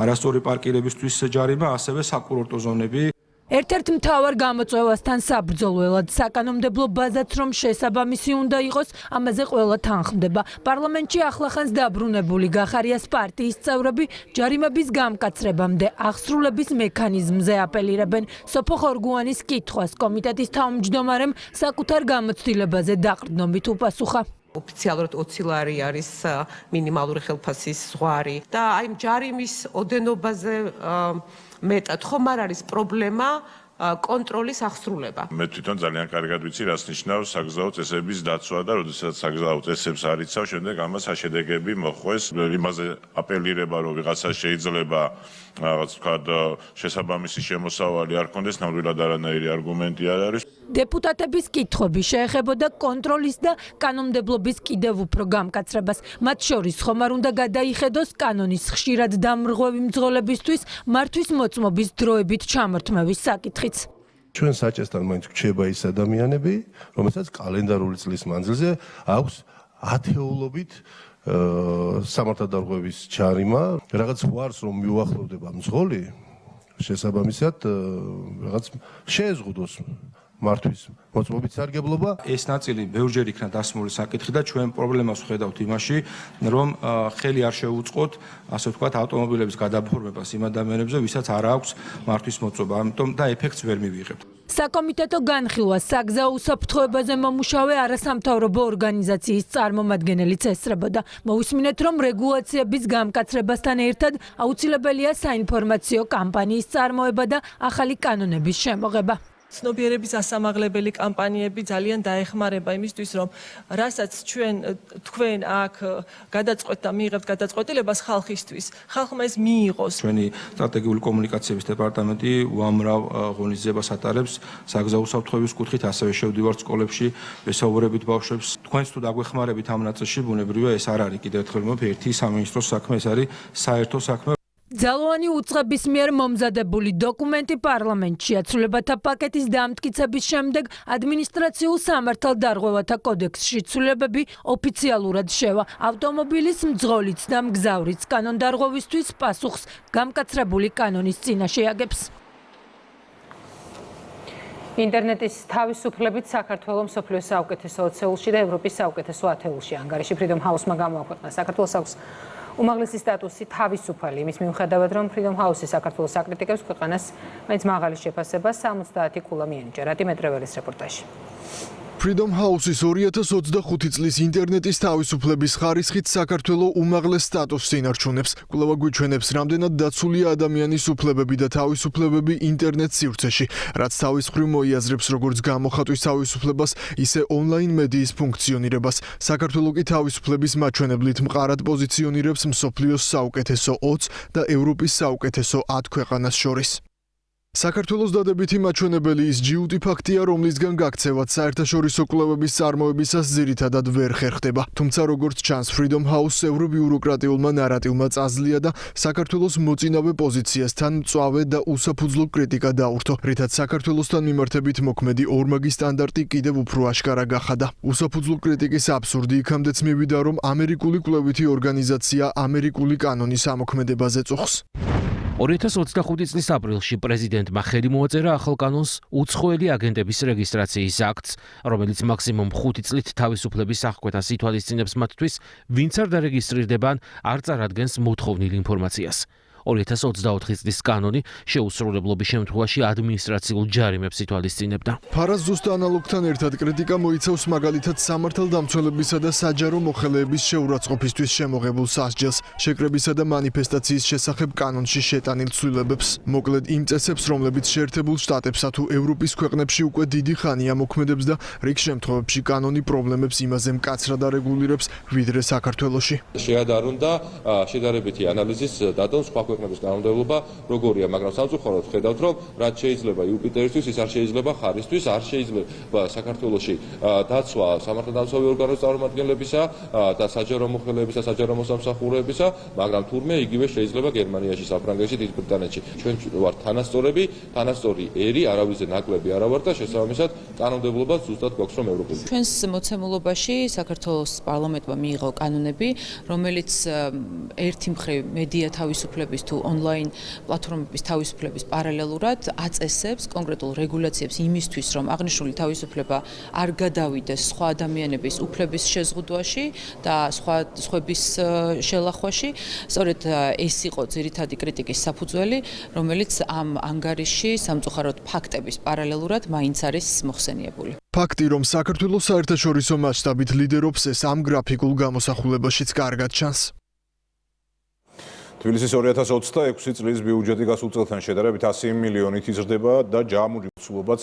არასწორი პარკირებისთვის ჯარიმა, ასევე საკურორტო ზონები. ერთ-ერთ მთავარ გამოწვევასთან საბრძოლველად საკანონმდებლო ბაზაც რომ შესაბამისი უნდა იყოს, ამაზე ყველა თანხმდება. პარლამენტში ახლახანს დაბრუნებული გახარიას პარტიის წევრები ჯარიმების გამკაცრებამდე აღსრულების მექანიზმზე აპელირებენ. სოფო ხორგუანის კითხვას კომიტეტის თავმჯდომარემ საკუთარ გამოცდილებაზე დაყრდნობით უპასუხა. ოფიციალურად 20 ლარი არის მინიმალური ხელფასის ზღვარი და აი ჯარიმის ოდენობაზე მეტად ხომ არ არის პრობლემა კონტროლის აღსრულება. მე თვითონ ძალიან კარგად ვიცი, რას ნიშნავს საგზაო წესების დაცვა და როდესაც საგზაო წესებს არ იცავ, შემდეგ ამას შედეგები მოხვეს. იმაზე აპელირება, რომ ვიღაცა შეიძლება რაღაც ვთქვათ შესაბამისი შემოსავალი არ ქონდეს, ნამდვილად არანაირი არგუმენტი არ არის. დეპუტატების კითხვები შეეხებოდა კონტროლის და კანონმდებლობის კიდევ უფრო გამკაცრებას. მათ შორის ხომ არ უნდა გადაიხედოს კანონის ხშირად დამრღვევი მძღოლებისთვის მართვის მოწმობის დროებით ჩამორთმევის საკითხიც. ჩვენ საჭესთან მაინც გრჩება ის ადამიანები, რომელსაც კალენდარული წლის მანძილზე აქვს ათეულობით სამართალდარღვევის ჯარიმა, რაღაც ვარს რომ მიუახლოვდება მძღოლი, შესაბამისად რაღაც შეეზღუდოს მართვის მოწმობის სარგებლობა. ეს ნაწილი ბევრჯერ იქნა დასმული საკითხი და ჩვენ პრობლემას ვხედავთ იმაში, რომ ხელი არ შეუწყოთ, ასე ვთქვათ, ავტომობილების გადაფორმებას იმ ადამიანებზე, ვისაც არ აქვს მართვის მოწმობა, ამიტომ და ეფექტს ვერ მივიღებთ. საკომიტეტო განხილვა საგზაო უსაფრთხოებაზე მომუშავე არასამთავრობო ორგანიზაციის წარმომადგენელიც ესწრებოდა. მოვისმინეთ, რომ რეგულაციების გამკაცრებასთან ერთად აუცილებელია საინფორმაციო კამპანიის წარმოება და ახალი კანონების შემოღება. ცნობიერების ასამაღლებელი კამპანიები ძალიან დაეხმარება იმისთვის, რომ რასაც თქვენ აქ გადაწყვეტ და მიიღებთ გადაწყვეტილებას ხალხისთვის, ხალხმა ეს მიიღოს. ჩვენი სტრატეგიული კომუნიკაციების დეპარტამენტი უამრავ ღონისძიებას ატარებს საგზაო უსაფრთხოების კუთხით, ასევე შევდივართ სკოლებში, ვესაუბრებით ბავშვებს. თქვენც თუ დაგვეხმარებით ამ ნაწილში, ბუნებრივია ეს არ არის კიდევ ერთხელ ერთი სამინისტროს საქმე, ეს არის საერთო საქმე. ძალოვანი უწყების მიერ მომზადებული დოკუმენტი პარლამენტშია. ცვლილებათა პაკეტის დამტკიცების შემდეგ ადმინისტრაციულ სამართალდარღვევათა კოდექსში ცვლილებები ოფიციალურად შევა. ავტომობილის მძღოლიც და მგზავრიც კანონდარღვევისთვის პასუხს გამკაცრებული კანონის წინაშე აგებს. ინტერნეტის თავისუფლებით საქართველოს მსოფლიოს საუკეთესო 20-ში და ევროპის საუკეთესო 10-ში ანგარიში Freedom House-მა გამოაქვეყნა. საქართველოს აქვს უმაღლესი სტატუსი თავისუფალი, იმის მიუხედავად, რომ Freedom House-ი საქართველოს აკრიტიკებს ქვეყანას მაინც მაღალი შეფასება 70 კულა მიენიჭა. რატი მეტრეველის რეპორტაჟი. Freedom House-ის 2025 წლის ინტერნეტის თავისუფლების ხარისხით საქართველოს უმაღლეს სტატუსს ინარჩუნებს. კვლევა გვიჩვენებს, რამდენად დაცულია ადამიანის უფლებები და თავისუფლებები ინტერნეტ სივრცეში, რაც თავის მხრივ მოიაზრებს როგორც გამოხატვის თავისუფლებას, ისე ონლაინ მედიის ფუნქციონირებას. საქართველოს კი თავისუფლების მაჩვენებლით მყარად პოზიციონირებს მსოფლიოს საუკეთესო 20 და ევროპის საუკეთესო 10 ქვეყანას შორის. საქართველოს დადებითი მაჩვენებელი ის ჯიუტი ფაქტია, რომლისგან გაქცევად საერთაშორისო კვლევების წარმოებისას ძირითადად ვერ ხერხდება. თუმცა როგორც ჩანს, Freedom House ევრობიუროკრატიულმა ნარატივმა წაზლია და საქართველოს მოწინავე პოზიციასთან მწვავე და უსაფუძვლო კრიტიკა დაურთო, რითაც საქართველოსთან მიმართებით მოქმედი ორმაგი სტანდარტი კიდევ უფრო აშკარა გახადა. უსაფუძვლო კრიტიკის აბსურდი იქამდეც მივიდა, რომ ამერიკული კვლევითი ორგანიზაცია ამერიკული კანონის ამოქმედებაზე წუხს. 2025 წლის აპრილში პრეზიდენტმა ხელი მოაწერა ახალ კანონს უცხოელი აგენტების რეგისტრაციის აქტს, რომელიც მაქსიმუმ 5 წლით თავისუფლების აღკვეთას ითვალისწინებს მათთვის, ვინც არ დარეგისტრირდება ან არ წარადგენს მოთხოვნილ ინფორმაციას. 2024 წლის კანონი შეუსრულებლობის შემთხვევაში ადმინისტრაციულ ჯარიმებს ითვალისწინებდა. ფარას ზუსტ ანალოგთან ერთად კრიტიკა მოიცავს მაგალითად სამართალდამცველებისა და საჯარო მოხელეების შეურაცხყოფისთვის შემოღებულ სასჯელს, შეკრებისა და მანიფესტაციის შესახებ კანონში შეტანილ ცვლილებებს. მოკლედ იმ წესებს, რომლებიც შეერთებულ შტატებსა თუ ევროპის ქვეყნებში უკვე დიდი ხანია მოქმედებს და რიგ შემთხვევებში კანონი პრობლემებს იმაზე მკაცრად არეგულირებს, ვიდრე საქართველოში. შეადარუნდა შედარებითი ანალიზის დადონ სხვა ქვეყნების კანონმდებლობა როგორია, მაგრამ სამწუხაროდ ხედავთ, რომ რაც შეიძლება იუპიტერისთვის, ის არ შეიძლება ხარისთვის, არ შეიძლება საქართველოში დაცვა სამართალდამცავი ორგანოს წარმომადგენლებისა და საჯარო მოხელეებისა, საჯარო მოსამსახურეებისა, მაგრამ თურმე იგივე შეიძლება გერმანიაში, საფრანგეთში, დიდ ბრიტანეთში. ჩვენ ვართ თანასწორები, თანასწორი ერი, არავის ნაკლები არა ვართ და შესაბამისად კანონმდებლობა ზუსტად გვაქვს რომ ევროპული. ჩვენს მოცემულობაში საქართველოს პარლამენტმა მიიღო კანონები, რომელიც ერთი მხრივ მედია თავისუფლების თუ ონლაინ პლატფორმების თავისუფლების პარალელურად აწესებს კონკრეტულ რეგულაციებს იმისთვის, რომ აღნიშნული თავისუფლება არ გადავიდეს სხვა ადამიანების უფლების შეზღუდვაში და სხვების შელახვაში. სწორედ ეს იყო ძირითადი კრიტიკის საფუძველი, რომელიც ამ ანგარიში სამწუხაროდ ფაქტების პარალელურად მაინც არის მოხსენიებული. ფაქტი, რომ საქართველოს საერთაშორისო მასშტაბით ლიდერობს, ეს ამ გრაფიკულ გამოსახულებაშიც კარგად ჩანს. თბილისის 2026 წლის ბიუჯეტი გასულ წელთან შედარებით 100 მილიონით იზრდება და ჯამური მოცულობაც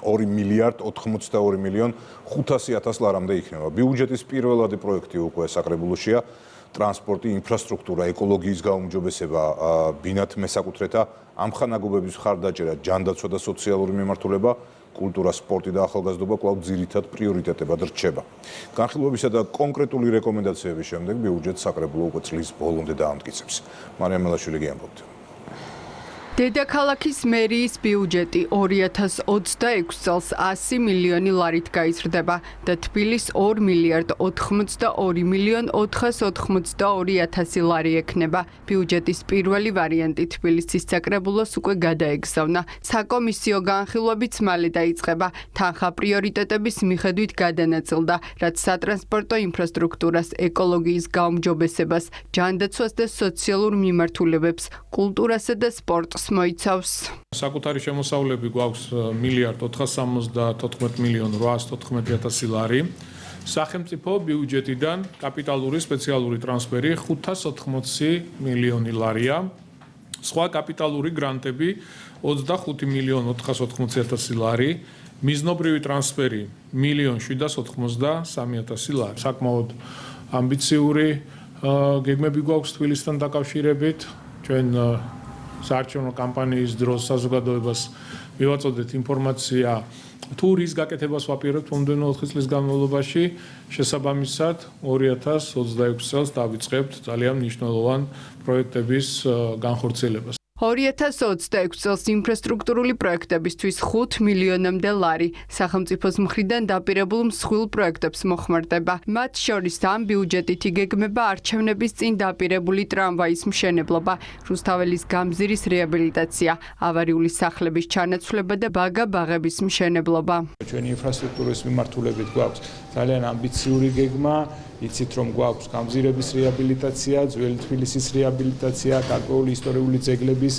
2 მილიარდ 82 მილიონ 500.000 ლარამდე იქნება. ბიუჯეტის პირველადი პროექტი უკვე საკრებულოშია. ტრანსპორტი, ინფრასტრუქტურა, ეკოლოგიის გაუმჯობესება, ბინათ მესაკუთრეთა ამხანაგობების მხარდაჭერა, ჯანდაცვა და სოციალური მიმართულება, კულტურა, სპორტი და ახალგაზრდობა კვლავ ძირითად პრიორიტეტებად რჩება. განხილვებისა და კონკრეტული რეკომენდაციების შემდეგ ბიუჯეტს საკრებულო უკვე წლის ბოლომდე დაამტკიცებს. მარიამ მელაშვილი გიამბობთ. დედაქალაქის მერიის ბიუჯეტი 2026 წელს 100 მილიონი ლარით გაიზრდება და თბილის 2 მილიარდ 82 მილიონ 482.000 ლარი ექნება. ბიუჯეტის პირველი ვარიანტი თბილისის საკრებულოს უკვე გადაეგზავნა. საკომისიო განხილვებიც მალე დაიწყება. თანხა პრიორიტეტების მიხედვით გადანაწილდა, რაც სატრანსპორტო ინფრასტრუქტურას, ეკოლოგიის გაუმჯობესებას, ჯანდაცვას და სოციალურ მიმართულებებს, კულტურასა და სპორტს მოიცავს. საკუთარი შემოსავლები გვაქვს 1 მილიარდ 474 მილიონ 814.000 ლარი. სახელმწიფო ბიუჯეტიდან კაპიტალური სპეციალური ტრანსფერი 580 მილიონი ლარია. სხვა კაპიტალური გრანტები 25 მილიონ 480.000 ლარი. მიზნობრივი ტრანსფერი 1.783.000 ლარი. საკმაოდ ამბიციური გეგმები გვაქვს თბილისთან დაკავშირებით. ჩვენ საარჩევნო კამპანიის დროს საზოგადოებას მივაწოდეთ ინფორმაცია თუ რის გაკეთებას ვაპირებთ მომდევნო 4 წლის განმავლობაში. შესაბამისად 2026 წელს დავიწყებთ ძალიან მნიშვნელოვან პროექტების განხორციელებას. 2026 წელს ინფრასტრუქტურული პროექტებისთვის 5 მილიონამდე ლარი სახელმწიფოს მხრიდან დაპირებულ მსხვილ პროექტებს მოხმარდება. მათ შორის ამ ბიუჯეტით იგეგმება არჩევნების წინ დაპირებული ტრამვაის მშენებლობა, რუსთაველის გამზირის რეაბილიტაცია, ავარიული სახლების ჩანაცვლება და ბაგა-ბაღების მშენებლობა. ჩვენი ინფრასტრუქტურის მიმართულებით გვაქვს ძალიან ამბიციური გეგმა. იცით რომ გვაქვს გამზირების რეაბილიტაცია, ძველი თბილისის რეაბილიტაცია, გარკვეული ისტორიული ძეგლების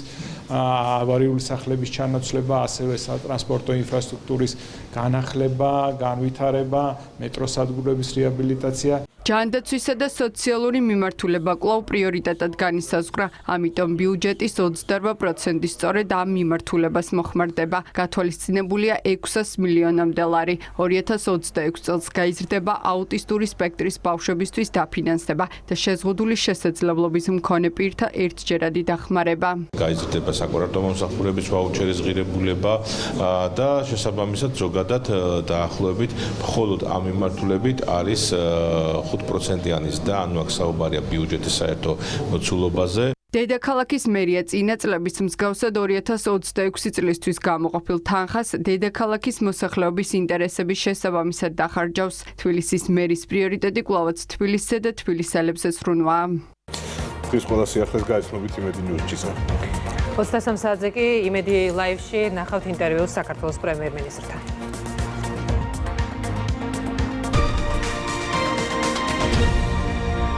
ავარიული სახლების ჩანაცვლება, ასევე სატრანსპორტო ინფრასტრუქტურის განახლება, განვითარება, მეტროს სადგურების რეაბილიტაცია. ჯანდაცვისა და სოციალური მიმართულება კვლავ პრიორიტეტად განისაზღვრა, ამიტომ ბიუჯეტის 28% სწორედ ამ მიმართულებას მოხმარდება. გათვალისწინებულია 600 მილიონამდე ლარი. 2026 წელს გაიზრდება აუტისტური სპექტრის ბავშვებისთვის დაფინანსება და შეზღუდული შესაძლებლობის მქონე პირთა ერთჯერადი დახმარება. გაიზრდება საკვირაო მომსახურების ვაუჩერის ღირებულება და შესაბამისად ზოგადად დაახლოებით მხოლოდ ამ მიმართულებით არის 5%-იანის და ანუ აქ საუბარია ბიუჯეტის საერთო მოცულობაზე. დედაქალაქის მერია წინა წლების მსგავსად 2026 წლისთვის გამოყოფილ თანხას დედაქალაქის მოსახლეობის ინტერესების შესაბამისად დახარჯავს. თბილისის მერის პრიორიტეტი კვლავაც თბილისზე და თბილისელებზე სრუნვაა. დღეს ყველა სიახლეს გაიცნობით იმედი ნიუზჩისა. 23 საათზე კი იმედი ლაივში ნახავთ ინტერვიუს საქართველოს პრემიერ-მინისტრთან.